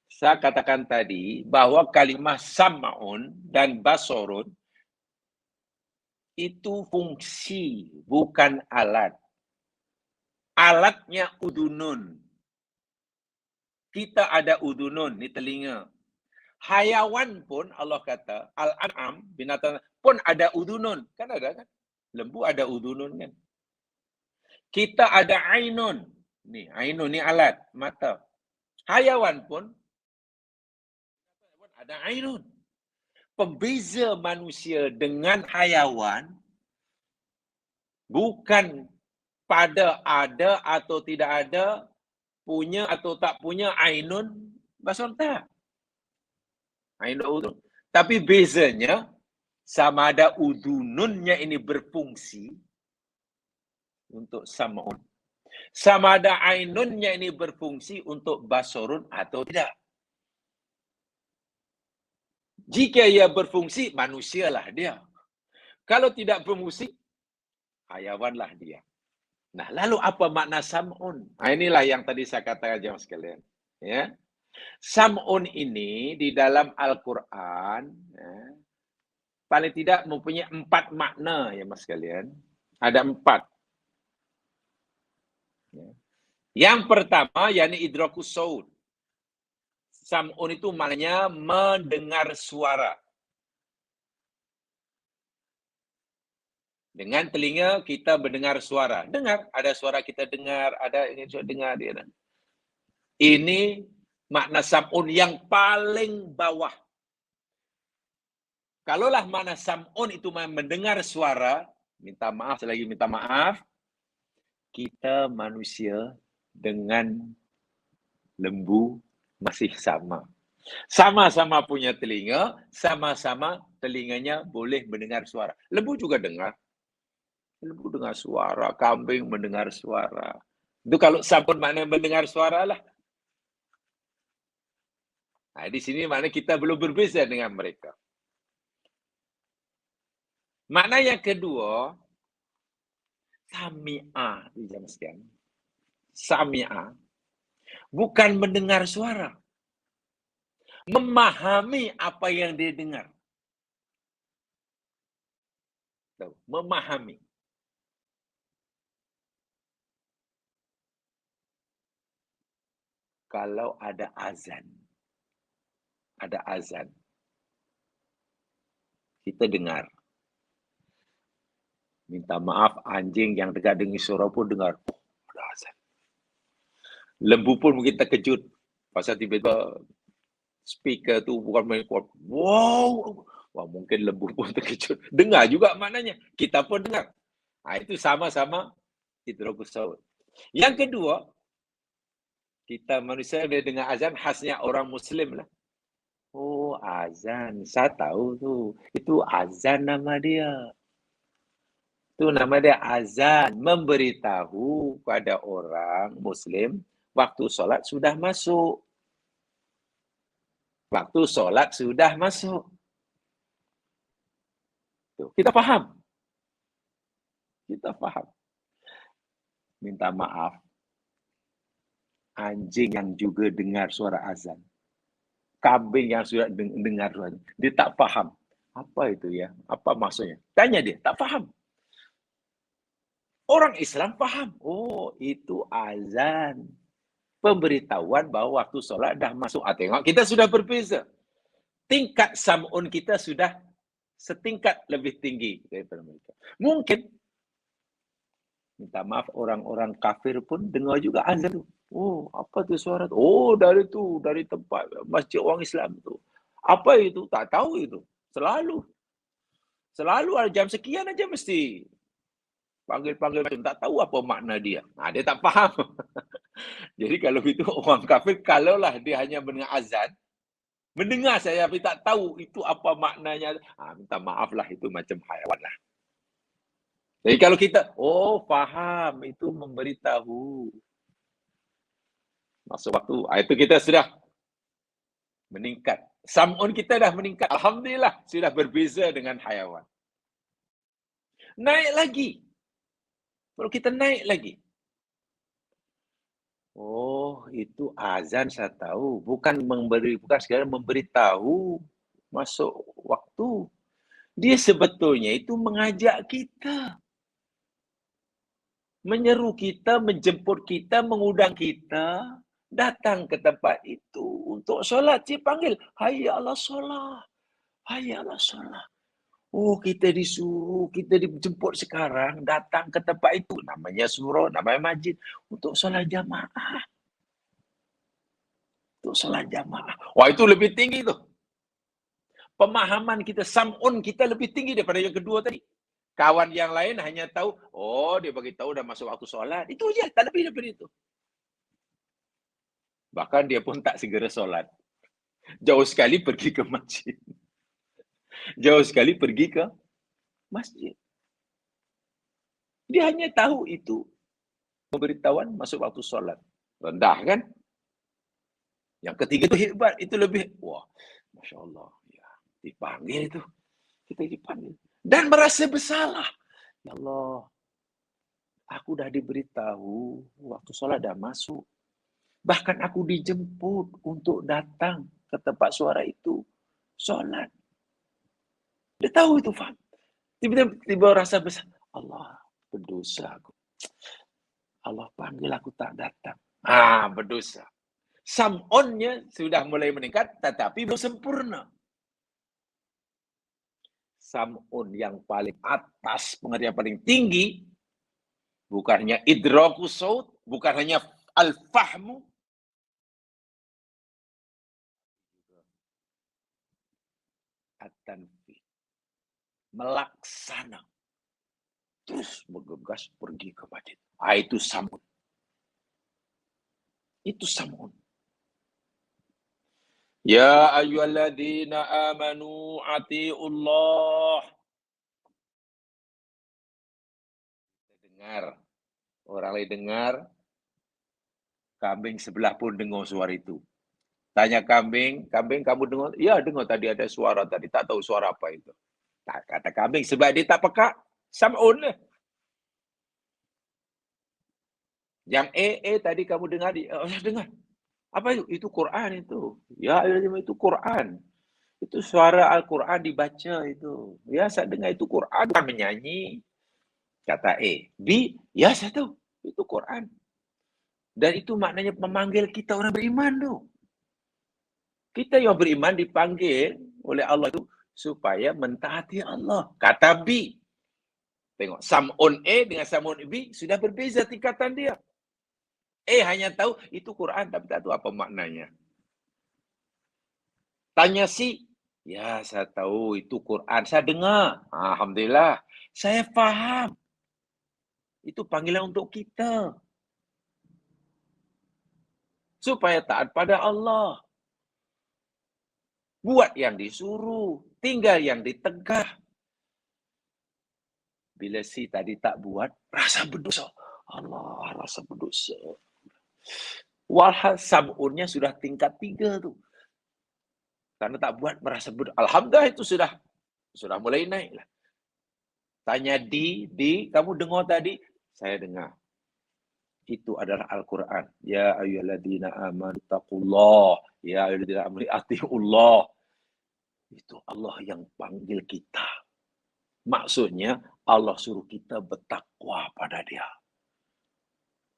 Speaker 1: Saya katakan tadi bahwa kalimah sam'un dan basorun itu fungsi, bukan alat. Alatnya udunun. Kita ada udunun, ni telinga. Hayawan pun Allah kata, al-an'am, binatang pun ada udunun. Kan ada kan? Lembu ada udunun kan? Kita ada ainun. Ainun ni alat, mata. Hayawan pun ada ainun. Pembeza manusia dengan hayawan bukan pada ada atau tidak ada, punya atau tak punya ainun, basar tak. Ainun udun. Tapi bezanya, sama ada udununnya ini berfungsi untuk sam'un. Sama ada ainunnya ini berfungsi untuk basarun atau tidak. Jika ia berfungsi, manusialah dia. Kalau tidak berfungsi, hayawanlah dia. Nah, lalu apa makna sam'un? Nah, inilah yang tadi saya katakan jemaah sekalian. Ya. Sam'un ini di dalam Al-Quran paling tidak mempunyai 4 makna ya mas sekalian. Ada 4. Yang pertama yakni idrakus saut. Sam'un itu maknanya mendengar suara. Dengan telinga kita mendengar suara. Dengar, ada suara kita dengar, ada ini suara dengar dia. Ini makna sam'un yang paling bawah. Kalaulah makna sam'un itu mendengar suara, minta maaf, selagi minta maaf, kita manusia dengan lembu masih sama. Sama-sama punya telinga, sama-sama telinganya boleh mendengar suara. Lembu juga dengar. Lembu dengar suara, kambing mendengar suara. Itu kalau sam'un makna mendengar suara lah. Nah, di sini makna kita belum berbeza dengan mereka. Makna yang kedua, sami'a. Sami'a. Bukan mendengar suara. Memahami apa yang dia dengar. Memahami. Kalau ada azan. Ada azan. Kita dengar. Minta maaf, anjing yang dekat dengan suara pun dengar. Oh, ada azan. Lembu pun mungkin terkejut. Pasal tiba-tiba speaker tu bukan main kuat. Wow. Wah, mungkin lembu pun terkejut. Dengar juga maknanya. Kita pun dengar. Itu sama-sama idrakus saut. Yang kedua, kita manusia bila dengar azan, khasnya orang Muslim lah. Oh, azan. Saya tahu tu. Itu azan nama dia. Itu nama dia azan. Memberitahu pada orang Muslim, waktu solat sudah masuk. Waktu solat sudah masuk. Kita faham. Kita faham. Minta maaf. Anjing yang juga dengar suara azan. Kambing yang sudah dengar suara. Dia tak faham. Apa itu ya? Apa maksudnya? Tanya dia, tak faham. Orang Islam paham. Oh, itu azan. Pemberitahuan bahwa waktu sholat dah masuk. Tengok, kita sudah berbeza. Tingkat sam'un kita sudah setingkat lebih tinggi daripada mereka. Mungkin, minta maaf, orang-orang kafir pun dengar juga azan tu. Oh, apa tu suara tu? Oh, dari tempat masjid orang Islam tu. Apa itu? Tak tahu itu. Selalu ada jam sekian aja mesti panggil macam tak tahu apa makna dia. Dia tak faham. Jadi kalau itu orang kafir, kalaulah dia hanya mendengar azan, mendengar saya tapi tak tahu itu apa maknanya, minta maaf lah, itu macam haiwan lah. Jadi kalau kita, faham, itu memberitahu. Masuk waktu, itu kita sudah meningkat. Sam'un kita dah meningkat. Alhamdulillah, sudah berbeza dengan haiwan. Naik lagi. Kalau kita naik lagi. Oh, itu azan saya tahu. Bukan sekadar memberitahu masuk waktu. Dia sebetulnya itu mengajak kita. Menyeru kita, menjemput kita, mengundang kita datang ke tempat itu untuk solat. Dia panggil, hayya ala solat. Hayya ala solat. Oh, kita disuruh, kita dijemput sekarang datang ke tempat itu. Namanya surau, namanya masjid. Untuk solat jamaah. Untuk solat jamaah. Wah, itu lebih tinggi tu. Pemahaman kita, sam'un kita lebih tinggi daripada yang kedua tadi. Kawan yang lain hanya tahu, dia bagi tahu dah masuk waktu solat. Itu aja, tak lebih daripada itu. Bahkan dia pun tak segera solat. Jauh sekali pergi ke masjid. Jauh sekali pergi ke masjid. Dia hanya tahu itu pemberitahuan masuk waktu solat. Rendah kan? Yang ketiga itu hebat, itu lebih, wah, Masya Allah. Ya, dipanggil itu. Kita dipanggil. Dan merasa bersalah. Ya Allah, aku dah diberitahu waktu solat dah masuk. Bahkan aku dijemput untuk datang ke tempat suara itu. Solat. Dia tahu itu, faham. Tiba-tiba rasa bersalah. Allah, berdosa aku. Allah panggil aku tak datang. Berdosa. Sam'unnya sudah mulai meningkat, tetapi belum sempurna. Sam'un yang paling atas, pengertian paling tinggi, bukan hanya idraku saut, bukan hanya al-fahmu, at-tanfidh, melaksana, terus bergegas pergi ke masjid. Itu sam'un. Itu sam'un. Ya ayyuhalladzina amanu ati'ullah. Dengar. Orang lain dengar. Kambing sebelah pun dengar suara itu. Tanya kambing kamu dengar? Ya, dengar tadi ada suara tadi. Tak tahu suara apa itu. Tak kata kambing sebab dia tak peka. Sam'un lah. Yang tadi kamu dengar? Dengar. Apa itu? Itu Quran itu. Ya, itu Quran. Itu suara Al-Quran dibaca itu. Ya, saya dengar itu Quran. Bukan menyanyi. Kata B, ya saya tahu. Itu Quran. Dan itu maknanya memanggil kita orang beriman tu. Kita yang beriman dipanggil oleh Allah itu supaya mentaati Allah. Kata B. Tengok, Sam'un A dengan Sam'un B sudah berbeza tingkatan dia. Hanya tahu itu Quran tapi tak tahu apa maknanya. Tanya si, ya saya tahu itu Quran, saya dengar. Alhamdulillah, saya faham. Itu panggilan untuk kita. Supaya taat pada Allah. Buat yang disuruh, tinggal yang ditegah. Bila si tadi tak buat, rasa berdosa. Allah, rasa berdosa. Walhal sam'unnya sudah tingkat 3 tu. Karena tak buat merasa berdosa. Alhamdulillah itu sudah mulai naik lah. Tanya kamu dengar tadi? Saya dengar. Itu adalah Al-Quran. Ya ayyuhalladzina amanu taqullah. Ya ayyuhalladzina amanu atiiullah. Itu Allah yang panggil kita. Maksudnya Allah suruh kita bertakwa pada Dia.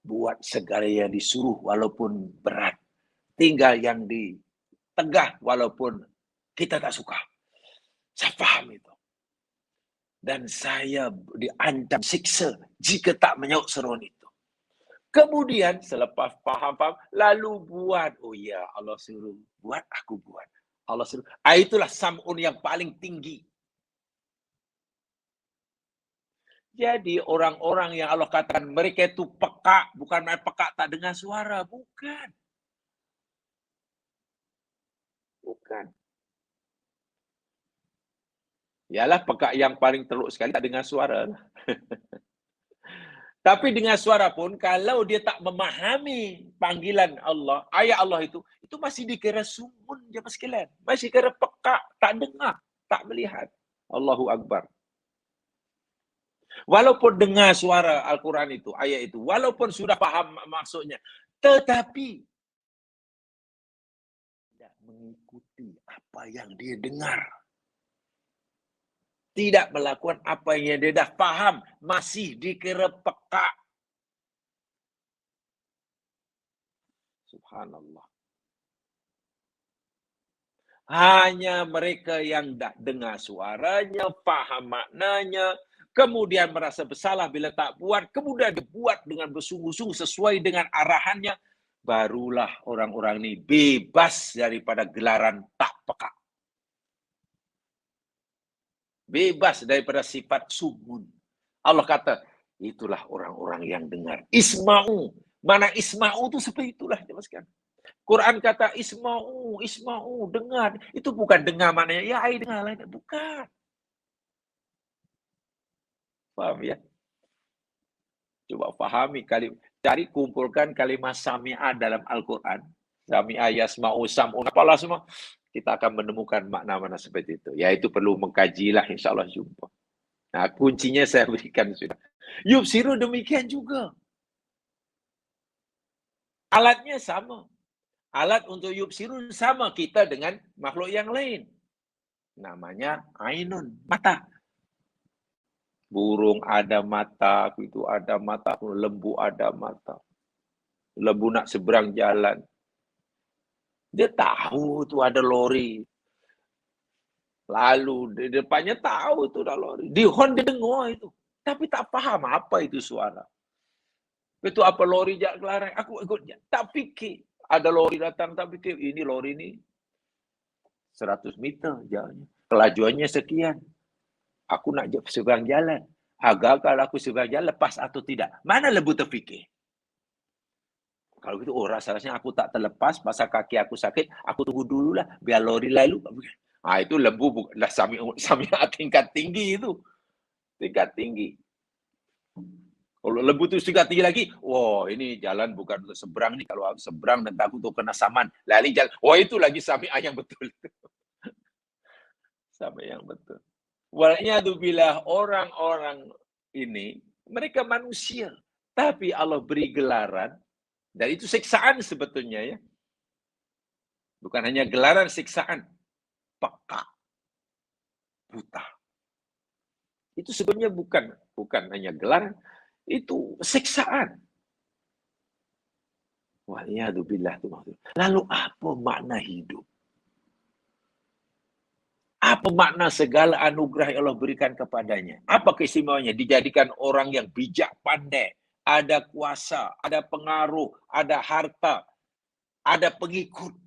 Speaker 1: Buat segala yang disuruh walaupun berat. Tinggal yang ditegah walaupun kita tak suka. Saya paham itu. Dan saya diancam siksa jika tak menyaut seruan itu. Kemudian selepas faham, lalu buat. Oh ya, Allah suruh buat, aku buat. Allah suruh. Itulah sam'un yang paling tinggi. Jadi orang-orang yang Allah katakan mereka itu peka, bukan main peka tak dengar suara, bukan. Bukan. Yalah peka yang paling teruk sekali tak dengar suara. Tapi dengan suara pun, kalau dia tak memahami panggilan Allah, ayat Allah itu masih dikira sumun jemaah sekalian. Masih kira peka, tak dengar, tak melihat. Allahu Akbar. Walaupun dengar suara Al-Quran itu, ayat itu, walaupun sudah paham maksudnya, tetapi tidak mengikuti apa yang dia dengar. Tidak melakukan apa yang dia dah faham, masih dikira peka. Subhanallah. Hanya mereka yang dah dengar suaranya, faham maknanya, kemudian merasa bersalah bila tak buat, kemudian dibuat dengan bersungguh-sungguh sesuai dengan arahannya, barulah orang-orang ini bebas daripada gelaran tak peka. Bebas daripada sifat sumun. Allah kata, itulah orang-orang yang dengar. Isma'u. Mana isma'u itu seperti itulah. Quran kata isma'u, dengar. Itu bukan dengar maknanya, ya ai dengar lah. Bukan. Faham ya? Coba fahami, cari kumpulkan kalimat sami'ah dalam Al-Quran. Sami'ah, yasma'u, sam'un, apalah semua. Kita akan menemukan makna-makna seperti itu. Ya, itu perlu mengkajilah, insyaAllah jumpa. Nah, kuncinya saya berikan sudah. Yubsiru demikian juga. Alatnya sama. Alat untuk yubsiru sama kita dengan makhluk yang lain. Namanya ainun, mata. Burung ada mata, itu ada mata, lembu ada mata. Lembu nak seberang jalan. Dia tahu tu ada lori. Lalu di depannya tahu tu ada lori. Di horn dia dengar itu. Tapi tak faham apa itu suara. Itu apa lori jak kelarang. Aku ikut. Tak fikir. Ada lori datang, tak fikir. Ini lori ni 100 meter jalannya. Kelajuannya sekian. Aku nak seberang jalan. Agar kalau aku seberang jalan, lepas atau tidak. Mana lembu terfikir? Kalau gitu, rasanya aku tak terlepas, pasal kaki aku sakit, aku tunggu dululah, biar lori lalu. Itu lembu, lah sami'ah tingkat tinggi itu. Tingkat tinggi. Kalau lembu tu tingkat tinggi lagi, wah ini jalan bukan untuk seberang ni. Kalau aku seberang nanti aku tu kena saman. Lari jalan. Wah itu lagi sami'ah yang betul. Sami'ah yang betul. Wal'iyadzubillah, orang-orang ini, mereka manusia. Tapi Allah beri gelaran. Dan itu siksaan sebetulnya ya. Bukan hanya gelaran siksaan. Peka. Buta. Itu sebenarnya bukan hanya gelaran. Itu siksaan. Wal'iyadzubillah. Lalu apa makna hidup? Apa makna segala anugerah yang Allah berikan kepadanya? Apa keistimewaannya? Dijadikan orang yang bijak pandai. Ada kuasa, ada pengaruh, ada harta, ada pengikut.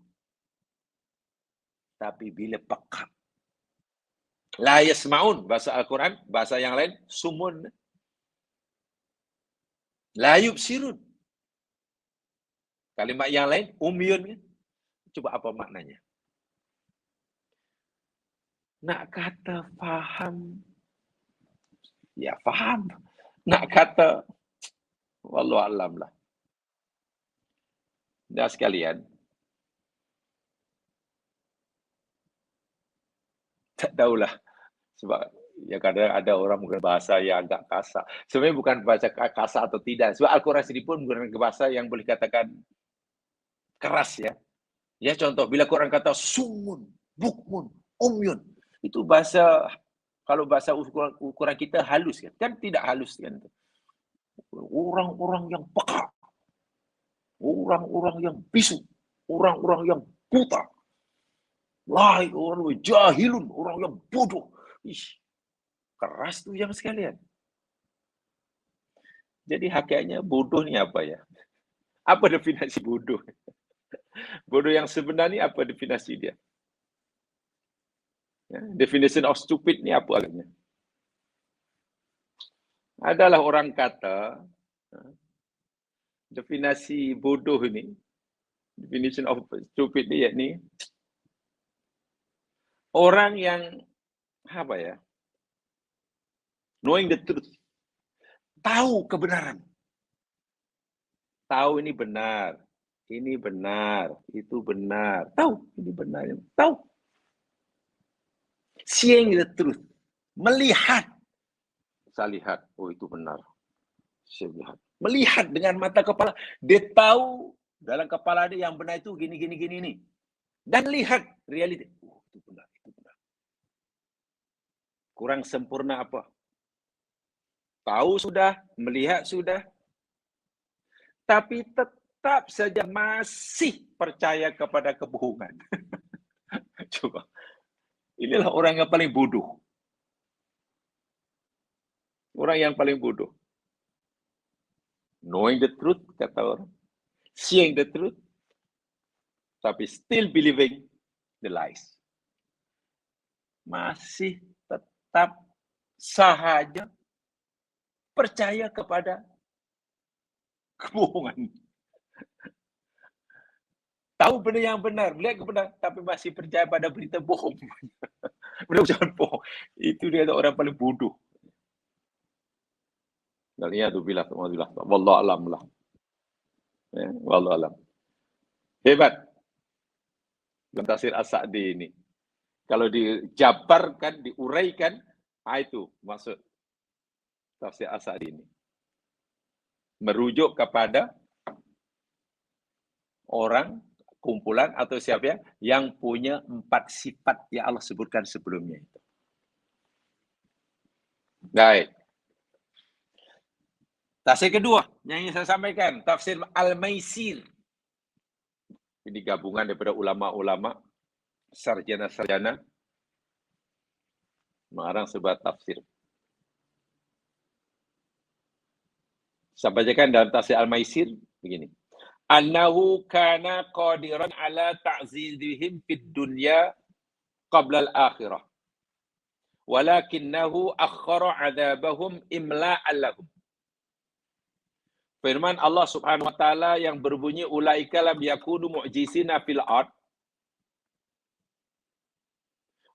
Speaker 1: Tapi bila peka. La yasma'un, bahasa Al-Quran, bahasa yang lain, sumun. La yubsirun. Kalimat yang lain, umyun. Coba apa maknanya? Nak kata faham, ya faham. Nak kata, wallahualam lah. Dan sekalian, tak tahulah. Sebab Ya kadang ada orang menggunakan bahasa yang agak kasar. Sebenarnya bukan bahasa kasar atau tidak. Sebab Al-Quran sendiri pun menggunakan bahasa yang boleh katakan keras ya. Ya contoh, bila Quran kata sumun, bukmun, umyun. Itu bahasa, kalau bahasa ukuran kita halus kan. Kan tidak halus kan. Orang-orang yang peka. Orang-orang yang bisu. Orang-orang yang buta. Orang jahilun. Orang yang bodoh. Ish, keras tuh jam sekalian. Jadi hakikatnya bodoh ni apa ya? Apa definisi bodoh? Bodoh yang sebenar ni apa definisi dia? Ya, definition of stupid ni apa agaknya? Adalah orang kata definisi bodoh ni, definition of stupid ni yakni orang yang apa ya? Knowing the truth. Tahu kebenaran. Tahu ini benar. Ini benar, itu benar. Tahu ini benar. Tahu. Seeing the truth. Melihat. Saya lihat, oh itu benar. Saya lihat. Melihat dengan mata kepala. Dia tahu dalam kepala dia yang benar itu gini ni. Dan lihat realiti. Oh itu benar, itu benar. Kurang sempurna apa? Tahu sudah, melihat sudah. Tapi tetap saja masih percaya kepada kebohongan. Coba. Inilah orang yang paling bodoh. Orang yang paling bodoh. Knowing the truth, kata orang. Seeing the truth. Tapi still believing the lies. Masih tetap sahaja percaya kepada kebohongan. Tahu benda yang benar, melihat kebenaran, tapi masih percaya pada berita bohong. Jangan bohong. Itu dia orang paling bodoh. Waliyadzubillah, wallahu alam lah. Ya, wallahu alam. Hebat. Dalam tafsir As-Sa'di ini. Kalau dijabarkan, diuraikan, itu maksud tafsir As-Sa'di ini. Merujuk kepada orang, kumpulan atau siapa yang punya 4 sifat yang Allah sebutkan sebelumnya itu. Baik. Tafsir kedua yang ingin saya sampaikan, tafsir Al-Maisir. Ini gabungan daripada ulama-ulama, sarjana-sarjana, mengarang sebuah tafsir. Saya bacakan dalam tafsir Al-Maisir begini. Annahu kana qadiran ala ta'zizihim fid dunya qabla al-akhirah. Walakinnahu akhkhara 'adzabahum imla'an lahum. Firman Allah Subhanahu wa taala yang berbunyi ulaika lam yakunu mu'jizina fil ard.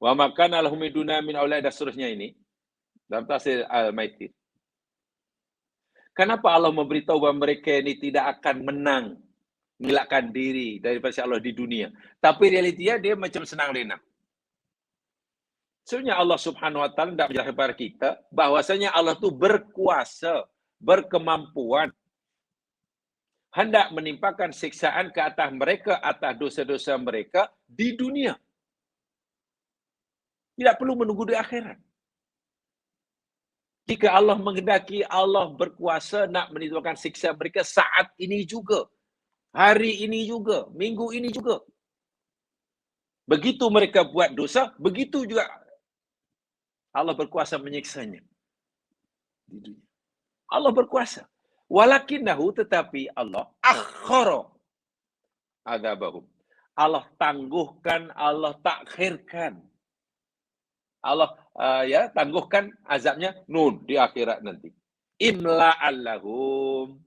Speaker 1: Wa ma kana lahum miduna min aulad dan seterusnya ini dalam tafsir Al-Maisir. Kenapa Allah memberitahu bahawa mereka ini tidak akan menang, mengelakkan diri daripada Allah di dunia. Tapi realitinya dia macam senang lenang. Sebenarnya Allah Subhanahu wa taala tidak menjelaskan kepada kita bahwasanya Allah itu berkuasa, berkemampuan hendak menimpakan siksaan ke atas mereka atas dosa-dosa mereka di dunia. Tidak perlu menunggu di akhirat. Jika Allah menghendaki, Allah berkuasa nak menimpakan siksa mereka saat ini juga. Hari ini juga, minggu ini juga. Begitu mereka buat dosa, begitu juga Allah berkuasa menyiksanya. Allah berkuasa. Walakinnahu, tetapi Allah akhara adzabahum. Allah tangguhkan, Allah takhirkan. Allah tangguhkan azabnya di akhirat nanti. Imla'an lahum.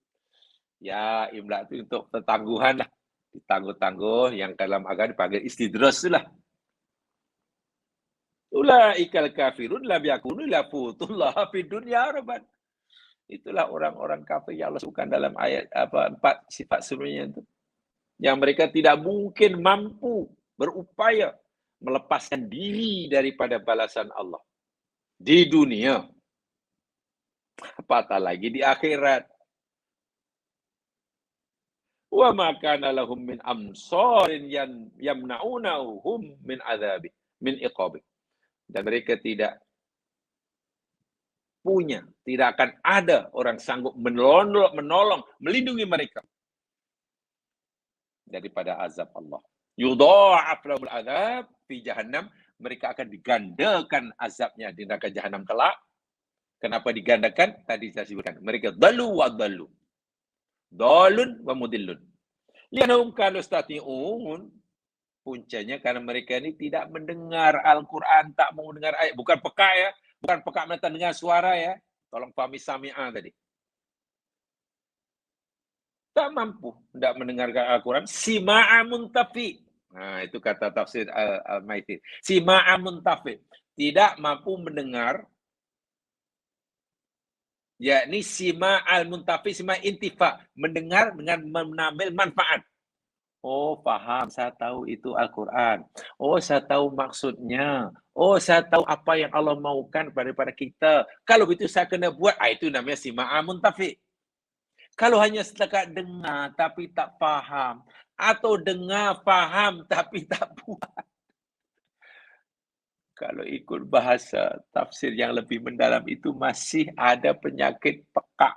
Speaker 1: Ya, imla' itu untuk ketangguhan lah. Ditangguh-tangguh yang dalam agama dipanggil istidras lah. Ulaikal kafirun lam yakunu lafutullah fid dunya rabban. Itulah orang-orang kafir yang Allah sebutkan dalam ayat 4 sifat sebelumnya itu. Yang mereka tidak mungkin mampu berupaya melepaskan diri daripada balasan Allah di dunia. Apatah lagi di akhirat. Wa ma kana lahum min amsarin yamna'unahum min adzabi min iqabi. Dan mereka tidak akan ada orang sanggup menolong, melindungi mereka daripada azab Allah. Yudha'af lahumul azab fi jahannam, mereka akan digandakan azabnya di neraka jahanam kelak. Kenapa digandakan? Tadi saya sebutkan. Mereka dalu wa dalu. Dalun wa mudillun. Lianahum kanu stati'un. Puncanya karena mereka ini tidak mendengar Al-Quran, tak mau dengar ayat. Bukan peka ya. Bukan peka mereka dengar suara ya. Tolong pahami sami'ah tadi. Tak mampu tidak mendengarkan Al-Quran. Sima'a muntafi. Nah, itu kata tafsir Al-Maithir. Sima'a muntafi. Tidak mampu mendengar, yakni sima al-muntafi, sima intifa, mendengar dengan mengambil manfaat. Oh, paham, saya tahu itu Al-Quran. Oh, saya tahu maksudnya. Oh, saya tahu apa yang Allah maukan daripada kita. Kalau itu saya kena buat, itu namanya sima al-muntafi. Kalau hanya setakat dengar tapi tak faham, atau dengar faham tapi tak buat. Kalau ikut bahasa tafsir yang lebih mendalam itu masih ada penyakit peka.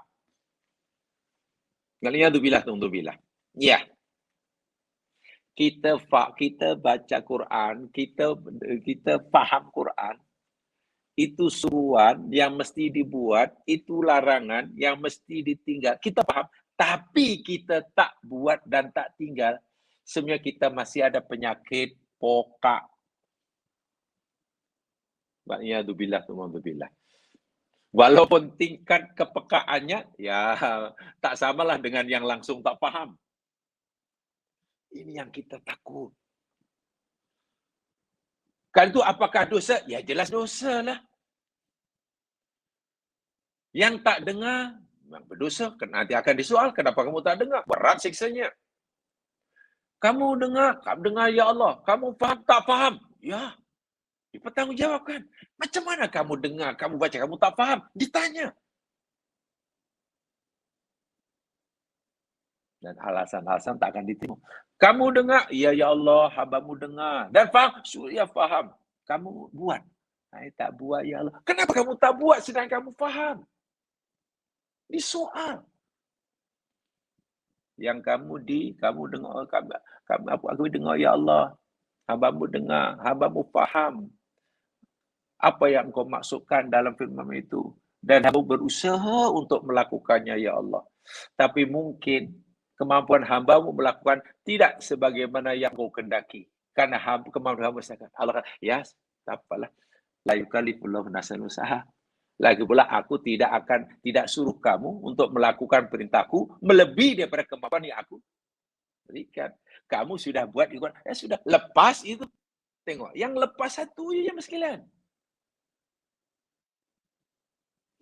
Speaker 1: Na'udzubillah. Ya. Kita baca Quran, kita faham Quran. Itu suruhan yang mesti dibuat, itu larangan yang mesti ditinggal. Kita paham, tapi kita tak buat dan tak tinggal. Sebenarnya kita masih ada penyakit pokak. Na'udzubillah. Walaupun tingkat kepekaannya, ya tak samalah dengan yang langsung tak paham. Ini yang kita takut. Kan itu apakah dosa? Ya jelas dosa lah. Yang tak dengar, memang berdosa. Nanti akan disoal, kenapa kamu tak dengar? Berat siksanya. Kamu dengar ya Allah. Kamu faham, tak faham? Ya, dipertanggungjawabkan. Macam mana kamu dengar, kamu baca, kamu tak faham? Ditanya. Dan alasan-alasan tak akan diterima. Kamu dengar, ya Allah, hambamu dengar. Dan faham, ya faham. Kamu buat. Saya tak buat, ya Allah. Kenapa kamu tak buat sedang kamu faham? Disoal. Yang kamu dengar, aku dengar, ya Allah. Hambamu dengar, hambamu faham. Apa yang kau maksudkan dalam firman itu. Dan hambamu berusaha untuk melakukannya, ya Allah. Tapi mungkin kemampuan hambamu melakukan tidak sebagaimana yang kau kendaki. Karena kemampuan hamba saya Allah kata, ya, tak apalah. La yukallifullahu nafsan usaha. Lagi pula aku tidak suruh kamu untuk melakukan perintahku melebihi daripada kemampuan yang aku berikan. Kamu sudah buat, sudah lepas itu. Tengok, yang lepas satu je sekalian.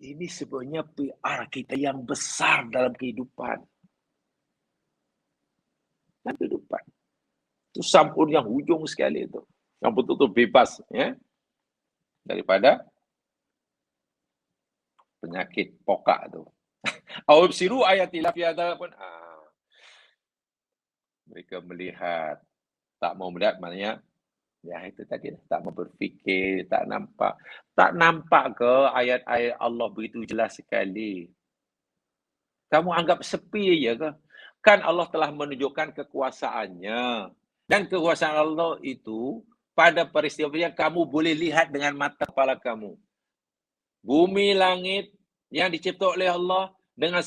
Speaker 1: Ini sebenarnya PR kita yang besar dalam kehidupan. Itu sampul yang hujung sekali itu. Yang betul-betul bebas ya daripada penyakit pokak itu. Awabsiru ayatillah fi hadzal pun mereka melihat, tak mau melihat maknanya ya itu tadi tak mau berfikir, tak nampak ke ayat-ayat Allah begitu jelas sekali. Kamu anggap sepi je ke? Kan Allah telah menunjukkan kekuasaannya. Dan kekuasaan Allah itu pada peristiwa yang kamu boleh lihat dengan mata kepala kamu. Bumi, langit yang dicipta oleh Allah dengan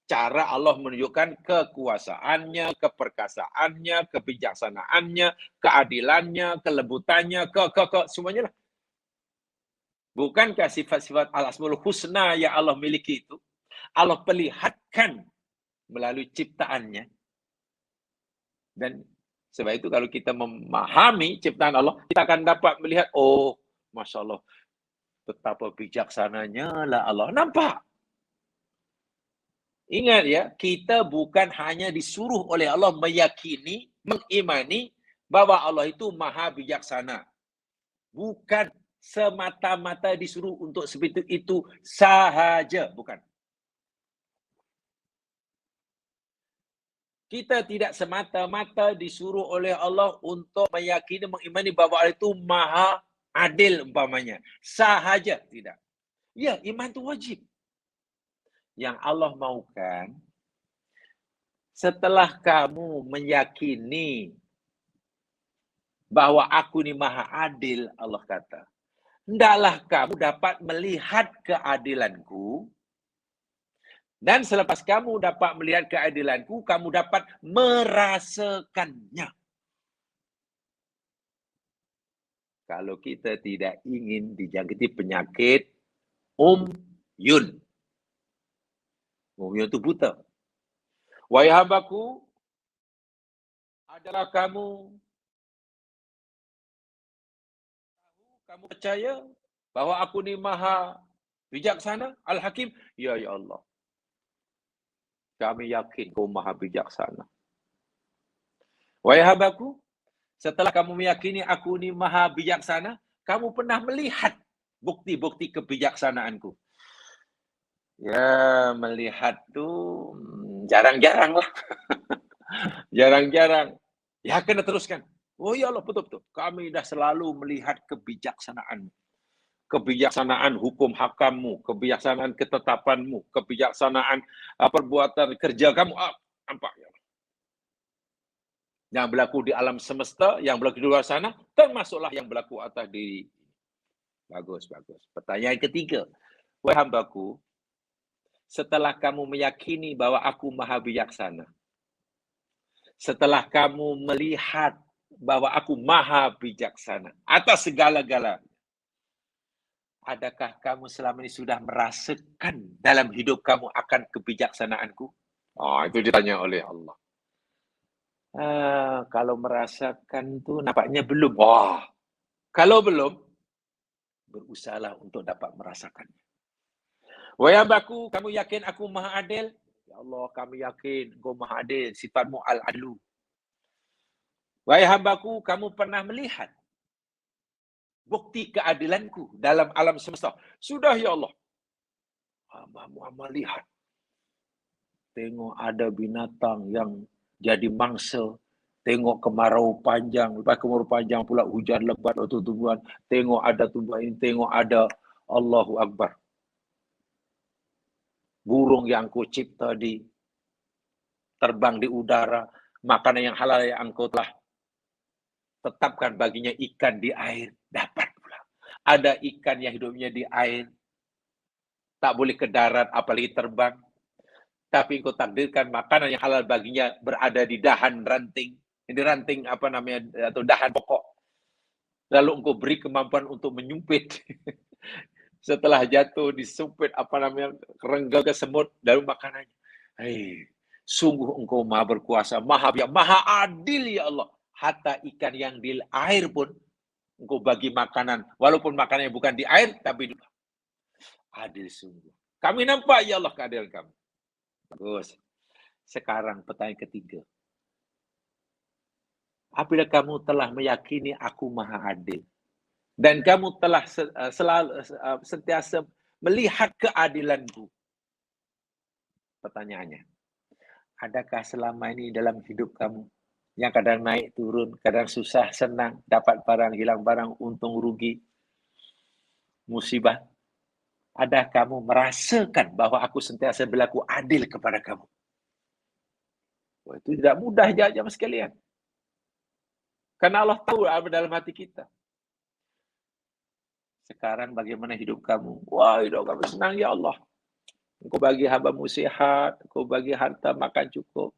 Speaker 1: cara Allah menunjukkan kekuasaannya, keperkasaannya, kebijaksanaannya, keadilannya, kelembutannya, semuanya lah. Bukankah sifat-sifat al-asmaul husna yang Allah miliki itu Allah perlihatkan melalui ciptaannya. Dan sebab itu kalau kita memahami ciptaan Allah, kita akan dapat melihat, oh, Masya Allah, betapa bijaksananya lah Allah. Nampak? Ingat ya, kita bukan hanya disuruh oleh Allah meyakini, mengimani, Bahwa Allah itu maha bijaksana. Bukan semata-mata disuruh untuk seperti itu sahaja. Bukan. Kita tidak semata-mata disuruh oleh Allah untuk meyakini, mengimani bahwa Allah itu maha adil umpamanya. Sahaja. Tidak. Ya, iman itu wajib. Yang Allah maukan, setelah kamu meyakini bahwa aku ini maha adil, Allah kata, hendaklah kamu dapat melihat keadilanku, dan selepas kamu dapat melihat keadilanku, kamu dapat merasakannya. Kalau kita tidak ingin dijangkiti penyakit umyun. Umyun itu buta. Wahai hambaku, adalah kamu percaya bahwa aku ni maha bijaksana, Al-Hakim? Ya, ya Allah. Kami yakin kau maha bijaksana. Wahai hambaku, setelah kamu meyakini aku ni maha bijaksana, kamu pernah melihat bukti-bukti kebijaksanaanku. Ya, melihat tuh jarang-jarang lah. Jarang-jarang. Ya, kena teruskan. Oh ya Allah, betul-betul. Kami dah selalu melihat kebijaksanaan. Kebijaksanaan hukum hakammu, kebijaksanaan ketetapanmu, kebijaksanaan perbuatan kerja kamu. Nampak ya. Yang berlaku di alam semesta, yang berlaku di luar sana, termasuklah yang berlaku atas diri. Bagus, bagus. Pertanyaan ketiga. Wahai hambaku, setelah kamu meyakini bahwa aku maha bijaksana, setelah kamu melihat bahwa aku maha bijaksana atas segala-galanya, adakah kamu selama ini sudah merasakan dalam hidup kamu akan kebijaksanaanku? Itu ditanya oleh Allah. Kalau merasakan tuh nampaknya belum. Kalau belum, berusahalah untuk dapat merasakannya. Wahai hambaku, kamu yakin aku maha adil? Ya Allah, kami yakin Engkau maha adil. Sifatmu al-adlu. Wahai hambaku, kamu pernah melihat bukti keadilanku dalam alam semesta? Sudah ya Allah. Hambamu lihat. Tengok ada binatang yang jadi mangsa. Tengok kemarau panjang. Lepas kemarau panjang pula hujan lebat atau tumbuhan. Tengok ada tumbuhan ini. Tengok ada Allahu Akbar. Burung yang kau cipta terbang di udara, makanan yang halal yang engkau telah tetapkan baginya, ikan di air, dapat pula. Ada ikan yang hidupnya di air, tak boleh ke darat, apalagi terbang. Tapi engkau takdirkan makanan yang halal baginya berada di dahan ranting, di ranting atau dahan pokok. Lalu engkau beri kemampuan untuk menyumpit. Setelah jatuh disumpit kerengga ke semut lalu makanannya. Sungguh engkau maha berkuasa, maha adil ya Allah. Hatta ikan yang di air pun engkau bagi makanan, walaupun makanannya bukan di air tapi adil sungguh. Kami nampak ya Allah keadilan kamu. Bagus. Sekarang pertanyaan ketiga. Apabila kamu telah meyakini aku maha adil, dan kamu telah selalu sentiasa melihat keadilanku. Pertanyaannya, adakah selama ini dalam hidup kamu yang kadang naik turun, kadang susah, senang, dapat barang, hilang barang, untung, rugi, musibah, ada kamu merasakan bahwa aku sentiasa berlaku adil kepada kamu? Itu tidak mudah jemaah sekalian. Karena Allah tahu apa dalam hati kita. Sekarang bagaimana hidup kamu? Hidup kamu senang ya Allah. Engkau bagi hamba-Mu sihat, Engkau bagi harta makan cukup.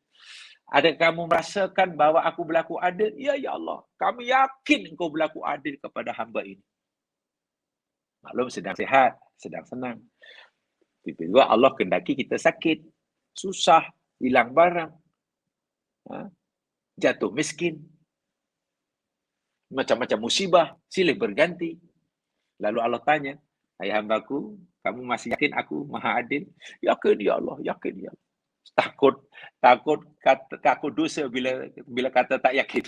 Speaker 1: Ada kamu merasakan bahwa aku berlaku adil? Ya Allah, kami yakin Engkau berlaku adil kepada hamba ini. Maklum sedang sihat, sedang senang. Tiba-tiba Allah kendaki kita sakit, susah, hilang barang, jatuh miskin, macam-macam musibah, silih berganti. Lalu Allah tanya, hai hambaku, kamu masih yakin aku maha adil? Yakin ya Allah, yakin ya Allah. Takut dosa bila kata tak yakin.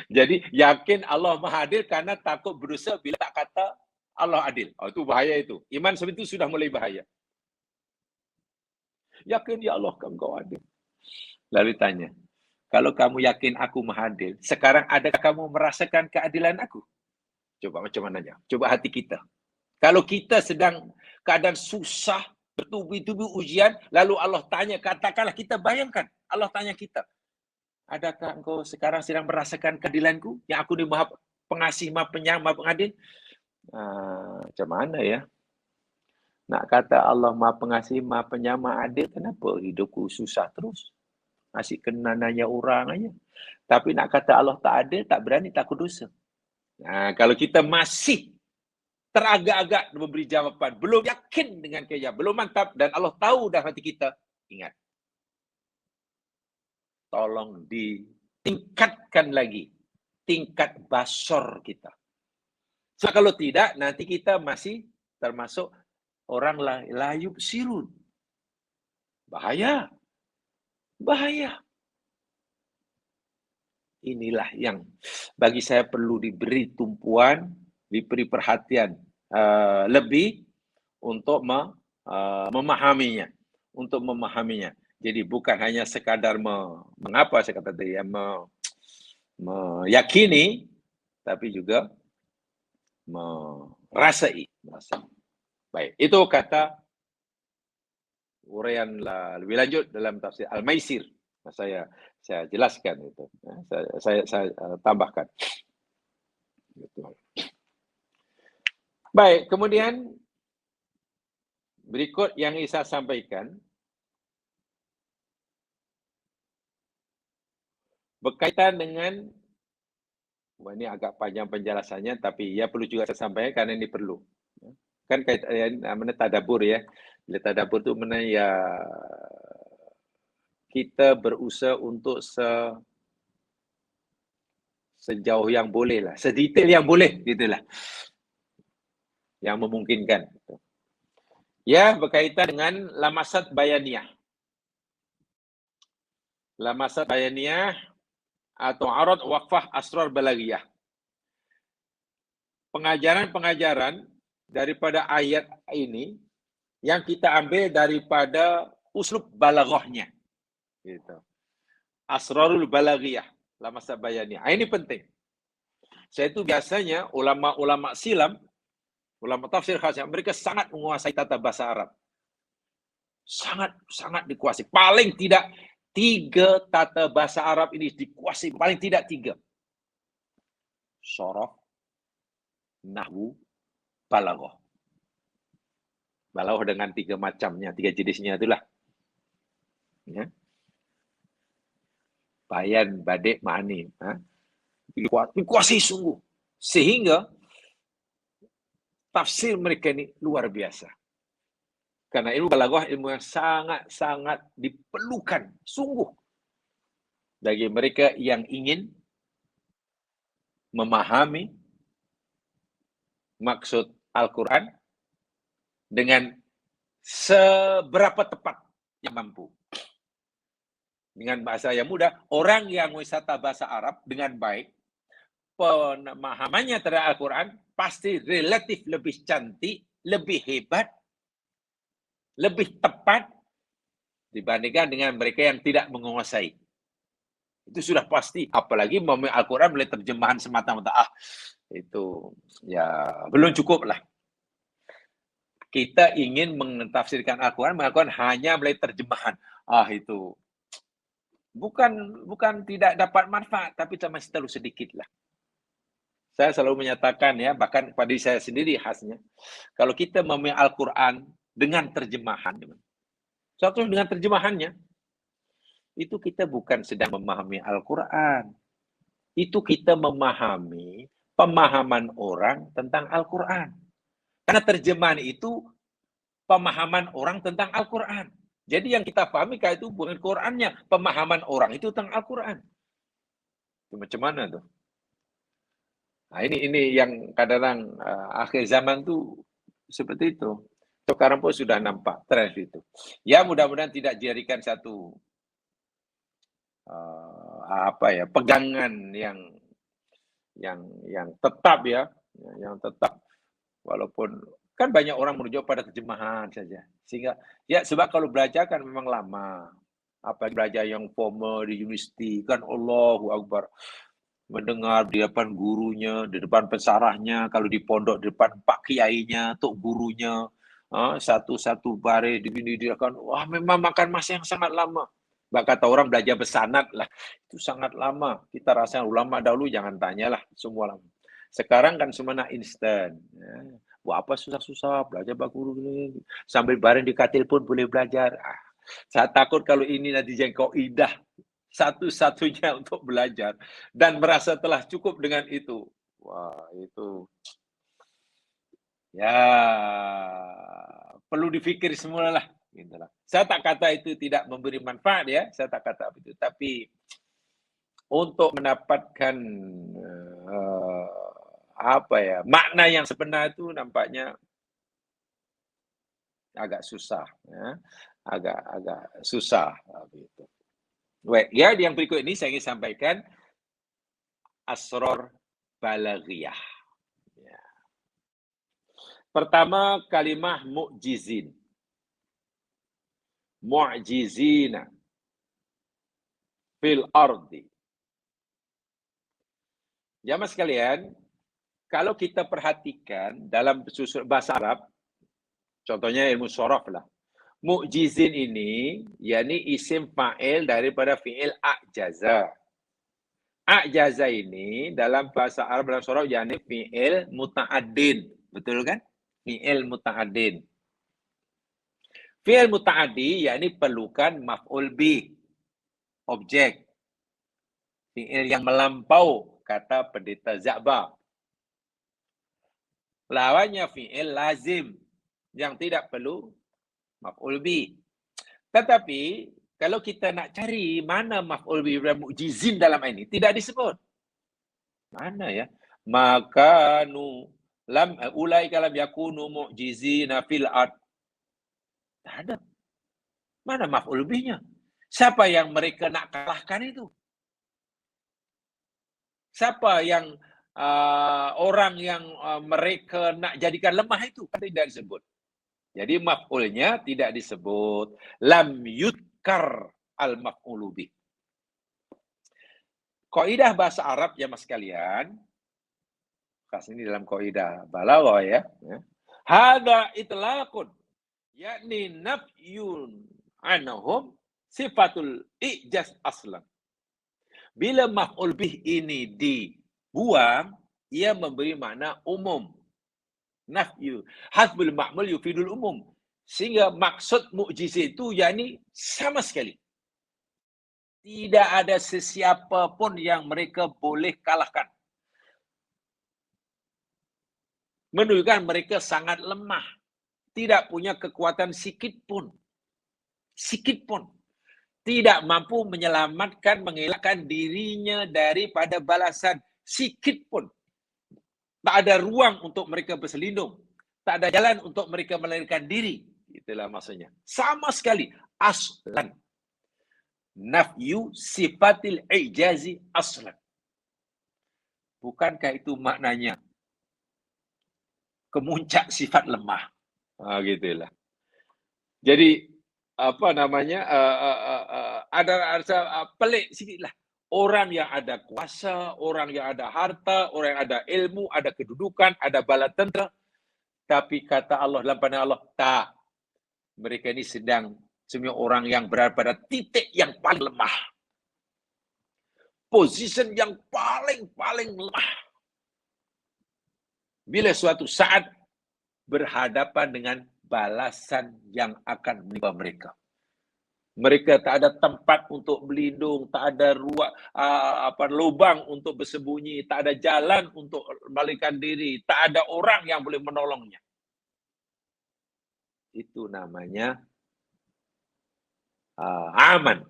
Speaker 1: Jadi yakin Allah Maha Adil karena takut berdosa bila tak kata Allah adil. Oh, itu bahaya itu. Iman seperti itu sudah mulai bahaya. Yakin ya Allah Engkau adil. Lalu tanya, kalau kamu yakin aku Maha Adil, sekarang adakah kamu merasakan keadilan aku? Coba macam mananya? Coba hati kita. Kalau kita sedang keadaan susah, bertubi-tubi ujian, lalu Allah tanya, katakanlah kita bayangkan, Allah tanya kita, adakah engkau sekarang sedang merasakan keadilanku? Yang aku ni Maha Pengasih, Maha Penyayang, Maha Pengadil? Macam mana ya? Nak kata Allah Maha Pengasih, Maha Penyayang, Maha Adil, kenapa hidupku susah terus? Asyik kena nanya orang aja. Tapi nak kata Allah tak adil, tak berani, takut dosa. Kalau kita masih teragak-agak memberi jawapan, belum yakin dengan kerja, belum mantap, dan Allah tahu dah hati kita, ingat. Tolong ditingkatkan lagi tingkat basor kita. So, kalau tidak, nanti kita masih termasuk orang layub sirun. Bahaya. Bahaya. Inilah yang bagi saya perlu diberi tumpuan, diberi perhatian lebih untuk memahaminya. Untuk memahaminya. Jadi bukan hanya sekadar mengapa saya kata tadi, meyakini, tapi juga merasai. Baik, itu kata uraian lebih lanjut dalam tafsir Al-Maisir. Saya jelaskan itu. Saya tambahkan. Baik, kemudian berikut yang saya sampaikan berkaitan dengan, ini agak panjang penjelasannya, tapi ya perlu juga saya sampaikan karena ini perlu. Kan kaitan mana tadabbur ya. Bila tadabbur itu mana ya kita berusaha untuk sejauh yang boleh lah, sedetail yang boleh gitulah. Yang memungkinkan. Ya, berkaitan dengan lamasat bayaniyah. Lamasat bayaniyah atau arad waqfah asrar balaghiyah. Pengajaran-pengajaran daripada ayat ini yang kita ambil daripada uslub balaghahnya. Gitu. Asrarul balaghiyah, lamasat bayaniyah. Ini penting. Saya itu biasanya ulama-ulama silam, ulama tafsir khasnya, mereka sangat menguasai tata bahasa Arab. Sangat dikuasai. Paling tidak 3 tata bahasa Arab ini dikuasai. Paling tidak 3. Sharaf, nahwu, balaghah. Balaghah dengan 3 macamnya, 3 jenisnya itulah. Ya. Bayan, badik, ma'ani. Dikuasai sungguh. Sehingga tafsir mereka ini luar biasa. Karena ilmu balaghah ilmu yang sangat diperlukan sungguh bagi mereka yang ingin memahami maksud Al-Quran dengan seberapa tepat yang mampu. Dengan bahasa yang mudah, orang yang wisata bahasa Arab dengan baik, pemahamannya terhadap Al-Quran pasti relatif lebih cantik, lebih hebat, lebih tepat dibandingkan dengan mereka yang tidak menguasai. Itu sudah pasti. Apalagi memahami Al-Quran melalui terjemahan semata-mata. Itu ya belum cukup lah. Kita ingin mentafsirkan Al-Quran hanya melalui terjemahan. Itu bukan tidak dapat manfaat, tapi masih terlalu sedikit lah. Saya selalu menyatakan ya, bahkan pada saya sendiri khasnya, kalau kita memahami Al-Quran dengan terjemahan, satu dengan terjemahannya, itu kita bukan sedang memahami Al-Quran. Itu kita memahami pemahaman orang tentang Al-Quran. Karena terjemahan itu pemahaman orang tentang Al-Quran. Jadi yang kita pahami itu bukan Qurannya, pemahaman orang itu tentang Al-Quran. Itu macam mana tuh? Nah, ini yang kadang-kadang akhir zaman tuh seperti itu. Sekarang pun sudah nampak tren itu. Ya mudah-mudahan tidak dijadikan satu pegangan yang tetap ya, yang tetap. Walaupun kan banyak orang merujuk pada terjemahan saja. Sehingga ya sebab kalau belajar kan memang lama. Apalagi belajar yang formal di universiti kan Allahu Akbar. Mendengar di depan gurunya, di depan pensarahnya, kalau di pondok di depan pak kiainya, tok gurunya, satu-satu baris dia kan, wah memang makan masa yang sangat lama. Mbak kata orang belajar bersanad lah, itu sangat lama. Kita rasa ulama dahulu jangan tanyalah, semua lama. Sekarang kan semua nak instan. Ya. Buat apa susah-susah, belajar bak guru ini. Sambil bareng di katil pun boleh belajar. Saya takut kalau ini nanti jadi kaidah satu-satunya untuk belajar dan merasa telah cukup dengan itu. Wah, itu ya perlu dipikir semula lah. Gitulah. Saya tak kata itu tidak memberi manfaat ya, saya tak kata itu. Tapi untuk mendapatkan makna yang sebenar itu nampaknya agak susah, ya. agak susah gitu. Baik, ya yang berikut ini saya ingin sampaikan asror balaghiyah. Ya. Pertama kalimah mu'jizin. Mu'jizina fil ardi. Jamaah sekalian, kalau kita perhatikan dalam bahasa Arab, contohnya ilmu sorof lah. Mu'jizin ini, yakni isim fa'il daripada fi'il a'jaza. A'jaza ini dalam bahasa Arab dalam sorof yakni fi'il muta'addin. Betul kan? Fi'il muta'addin. Fi'il muta'addi yakni perlukan maf'ul bih. Objek. Fi'il yang melampau, kata pendeta Za'ba. Lawannya fi'il lazim yang tidak perlu maf'ul bih. Tetapi kalau kita nak cari mana maf'ul bih dan mu'jizin dalam ini, tidak disebut. Mana ya? Makanu lam ulaika lam yakunu mu'jizina fil ard. Tak ada. Mana maf'ul bihnya? Siapa yang mereka nak kalahkan itu? Siapa yang orang yang mereka nak jadikan lemah itu? Tidak disebut. Jadi maf'ulnya tidak disebut. Lam yudkar al-maf'ulu bih. Kaidah bahasa Arab ya mas sekalian. Khas ini dalam kaidah balaghah ya. Hadza itlaqun yakni nafyun anhum sifatul ijaz aslan. Bila maf'ul bih ini dibuang, ia memberi makna umum. Nafyu hasbul ma'mul yufidul umum. Sehingga maksud mu'jiz itu yakni sama sekali. Tidak ada sesiapa pun yang mereka boleh kalahkan. Menunjukkan mereka sangat lemah. Tidak punya kekuatan sikit pun. Sikit pun. Tidak mampu menyelamatkan, mengelakkan dirinya daripada balasan. Sikit pun. Tak ada ruang untuk mereka berselindung. Tak ada jalan untuk mereka melarikan diri. Itulah maksudnya. Sama sekali. Aslan. Nafyu sifatil ijazi aslan. Bukankah itu maknanya kemuncak sifat lemah? Gitulah. Jadi apa namanya? Ada pelik sikitlah. Orang yang ada kuasa, orang yang ada harta, orang yang ada ilmu, ada kedudukan, ada bala tentera, tapi kata Allah dalam pandangan Allah, tak. Mereka ini sedang semua orang yang berada pada titik yang paling lemah. Position yang paling lemah. Bila suatu saat berhadapan dengan balasan yang akan menimpa mereka. Mereka tak ada tempat untuk berlindung, tak ada ruang, lubang untuk bersembunyi, tak ada jalan untuk melarikan diri, tak ada orang yang boleh menolongnya. Itu namanya aman.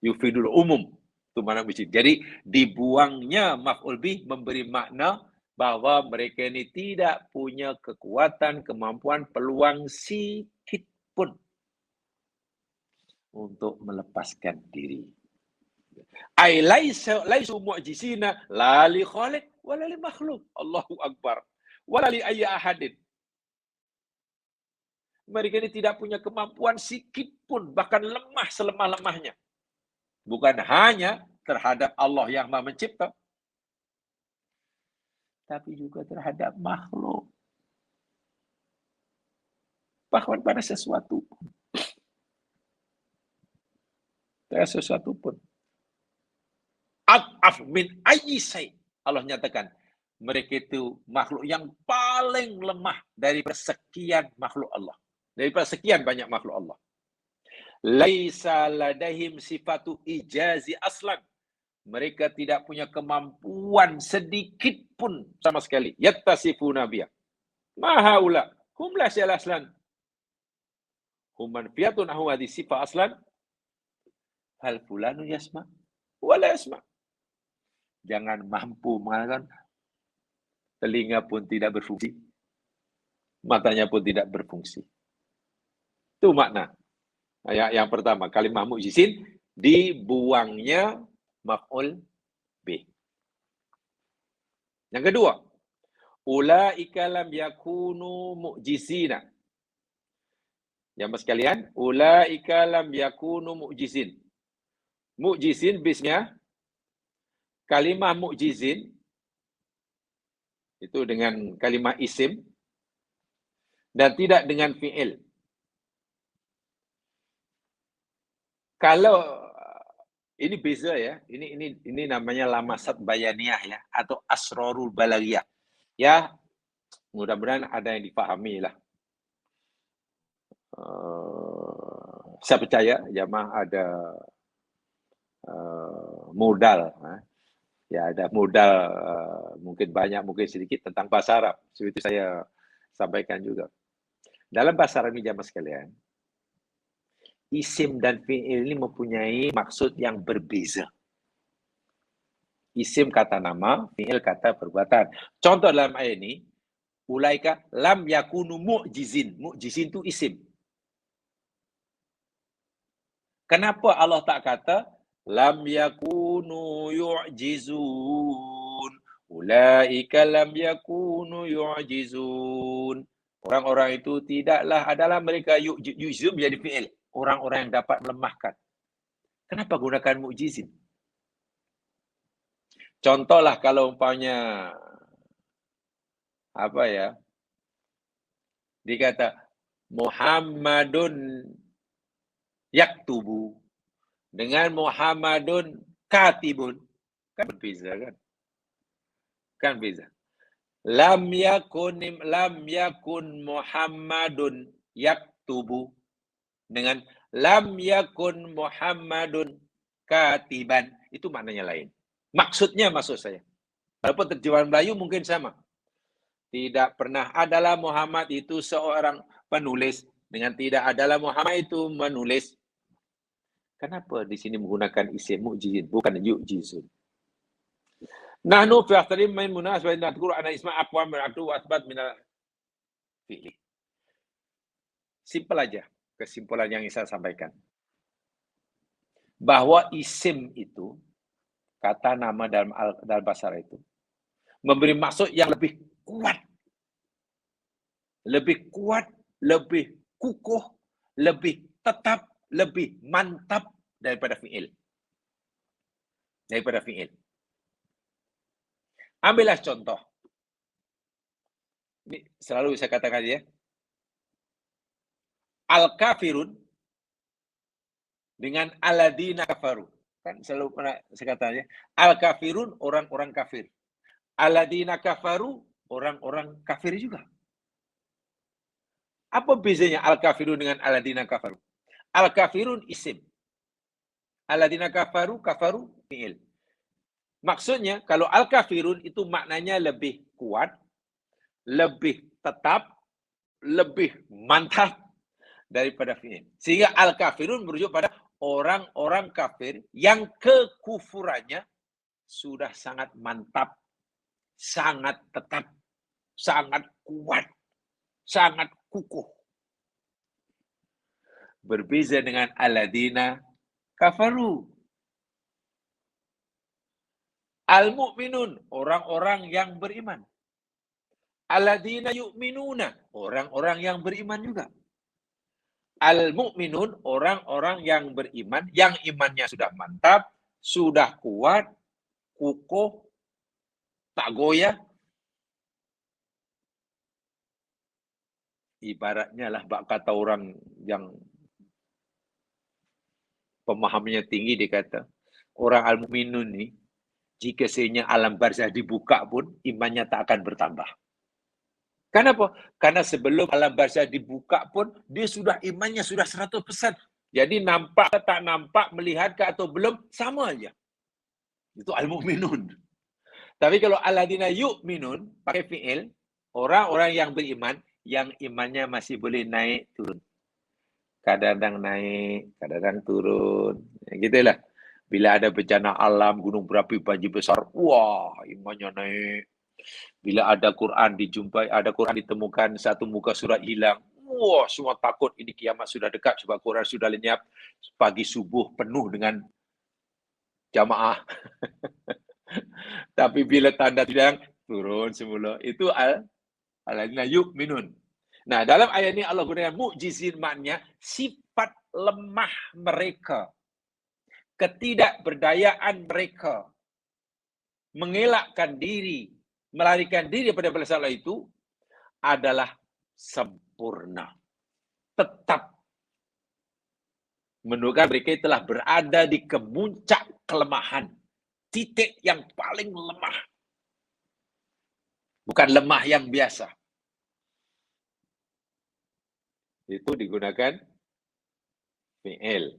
Speaker 1: Yufidul umum. Itu mana mesti. Jadi dibuangnya maf'ul bih memberi makna bahwa mereka ini tidak punya kekuatan, kemampuan, peluang sikit pun untuk melepaskan diri. Ai laisu mu'jizina la li khaliq wala li makhluk. Allahu akbar. Wala li ayyi ahadin. Mereka ini tidak punya kemampuan sikit pun, bahkan lemah selemah-lemahnya. Bukan hanya terhadap Allah yang Maha Mencipta, tapi juga terhadap makhluk. Bahkan pada sesuatu pun. Pada sesuatu pun. At'af min ayyi syai'. Allah nyatakan, mereka itu makhluk yang paling lemah dari sekian makhluk Allah. Daripada sekian banyak makhluk Allah. Laisa ladahim sifatu ijazi aslan. Mereka tidak punya kemampuan sedikit pun sama sekali. Yattasifuna biya. Mahaula. Hum la syal aslan. Hum manfiyatun ahu hadhi sifat aslan. Hal fulanu yasma. Wala yasma. Jangan mampu mengatakan telinga pun tidak berfungsi. Matanya pun tidak berfungsi. Itu makna. Yang pertama, kalimah mu'jizin dibuangnya maf'ul bih. Yang kedua, ulaika lam yakunu mu'jizina. Jamaah sekalian, ulaika lam yakunu mu'jizin. Mu'jizin bisnya kalimah mu'jizin itu dengan kalimah isim dan tidak dengan fi'il. Kalau ini beza ya, ini namanya lamasat bayaniyah ya, atau asrorul balaghiyah. Ya, mudah-mudahan ada yang dipahami lah. Saya percaya jamaah ada modal. Ya, ada modal mungkin banyak, mungkin sedikit tentang bahasa Arab. Seperti saya sampaikan juga. Dalam bahasa Arab ini jamaah sekalian, isim dan fi'il ini mempunyai maksud yang berbeza. Isim kata nama, fi'il kata perbuatan. Contoh dalam ayat ini, ulaika lam yakunu mu'jizin. Mu'jizin itu isim. Kenapa Allah tak kata lam yakunu yu'jizun? Ulaika lam yakunu yu'jizun. Orang-orang itu tidaklah adalah mereka yu'jizun menjadi fi'il. Orang-orang yang dapat melemahkan. Kenapa gunakan mu'jizin? Contohlah kalau umpamanya apa ya? Dikata Muhammadun yaktubu dengan Muhammadun katibun, kan berbeza kan? Kan beza. Lam yakun Muhammadun yaktubu dengan lam yakun Muhammadun katiban, itu maknanya lain. Maksudnya maksud saya. Walaupun terjemahan Melayu mungkin sama. Tidak pernah adalah Muhammad itu seorang penulis dengan tidak adalah Muhammad itu menulis. Kenapa di sini menggunakan isim mu'jizin bukan yu'jizun? Nahnu fi ahtarim min munasabah nadhkur ana isma aqwam min abdu wa asbat min fi'li. Simpel aja kesimpulan yang saya sampaikan. Bahwa isim itu, kata nama dalam bahasa Arab itu, memberi maksud yang lebih kuat. Lebih kuat, lebih kukuh, lebih tetap, lebih mantap daripada fi'il. Daripada fi'il. Ambillah contoh. Ini selalu saya katakan ya. Al-kafirun dengan aladina kafaru. Kan selalu pernah saya katakan ya. Al-kafirun orang-orang kafir. Aladina kafaru orang-orang kafir juga. Apa bezanya al-kafirun dengan aladina kafaru? Al-kafirun isim. Aladina kafaru fi'il. Maksudnya, kalau al-kafirun itu maknanya lebih kuat, lebih tetap, lebih mantap daripada fi'il. Sehingga al-kafirun merujuk pada orang-orang kafir yang kekufurannya sudah sangat mantap, sangat tetap, sangat kuat, sangat kukuh. Berbeza dengan aladina kafaru. Al-mu'minun, orang-orang yang beriman. Alladzina yu'minuna, orang-orang yang beriman juga. Al-mu'minun, orang-orang yang beriman, yang imannya sudah mantap, sudah kuat, kukuh, tak goyah. Ibaratnya lah bak kata orang yang pemahamannya tinggi, dia kata, orang al-mu'minun ni, jika sebenarnya alam barzah dibuka pun, imannya tak akan bertambah. Kenapa? Karena sebelum alam barzah dibuka pun, dia sudah imannya sudah 100%. Jadi nampak ke tak nampak, melihat ke atau belum, sama aja. Itu al-mu'minun. Tapi kalau alladzina yu'minun, pakai fi'il, orang-orang yang beriman, yang imannya masih boleh naik, turun. Kadang-kadang naik, kadang-kadang turun. Gitulah. Bila ada bencana alam, gunung berapi, banjir besar, wah, imannya naik. Bila ada Quran dijumpai, ada Quran ditemukan, satu muka surat hilang, wah, semua takut ini kiamat sudah dekat sebab Quran sudah lenyap. Pagi subuh penuh dengan jamaah. Tapi bila tanda hilang, turun semula. Itu al-ladzina yu'minun. Nah, dalam ayat ini Allah gunakan mu'jizin, maknanya sifat lemah mereka, ketidakberdayaan mereka, mengelakkan diri, melarikan diri daripada masalah itu adalah sempurna. Tetap menunjukkan mereka telah berada di kemuncak kelemahan, titik yang paling lemah. Bukan lemah yang biasa. Itu digunakan fi'il.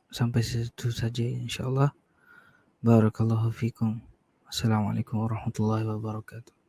Speaker 2: Sampai situ saja insyaallah. Barakallahu fikum. Assalamualaikum warahmatullahi wabarakatuh.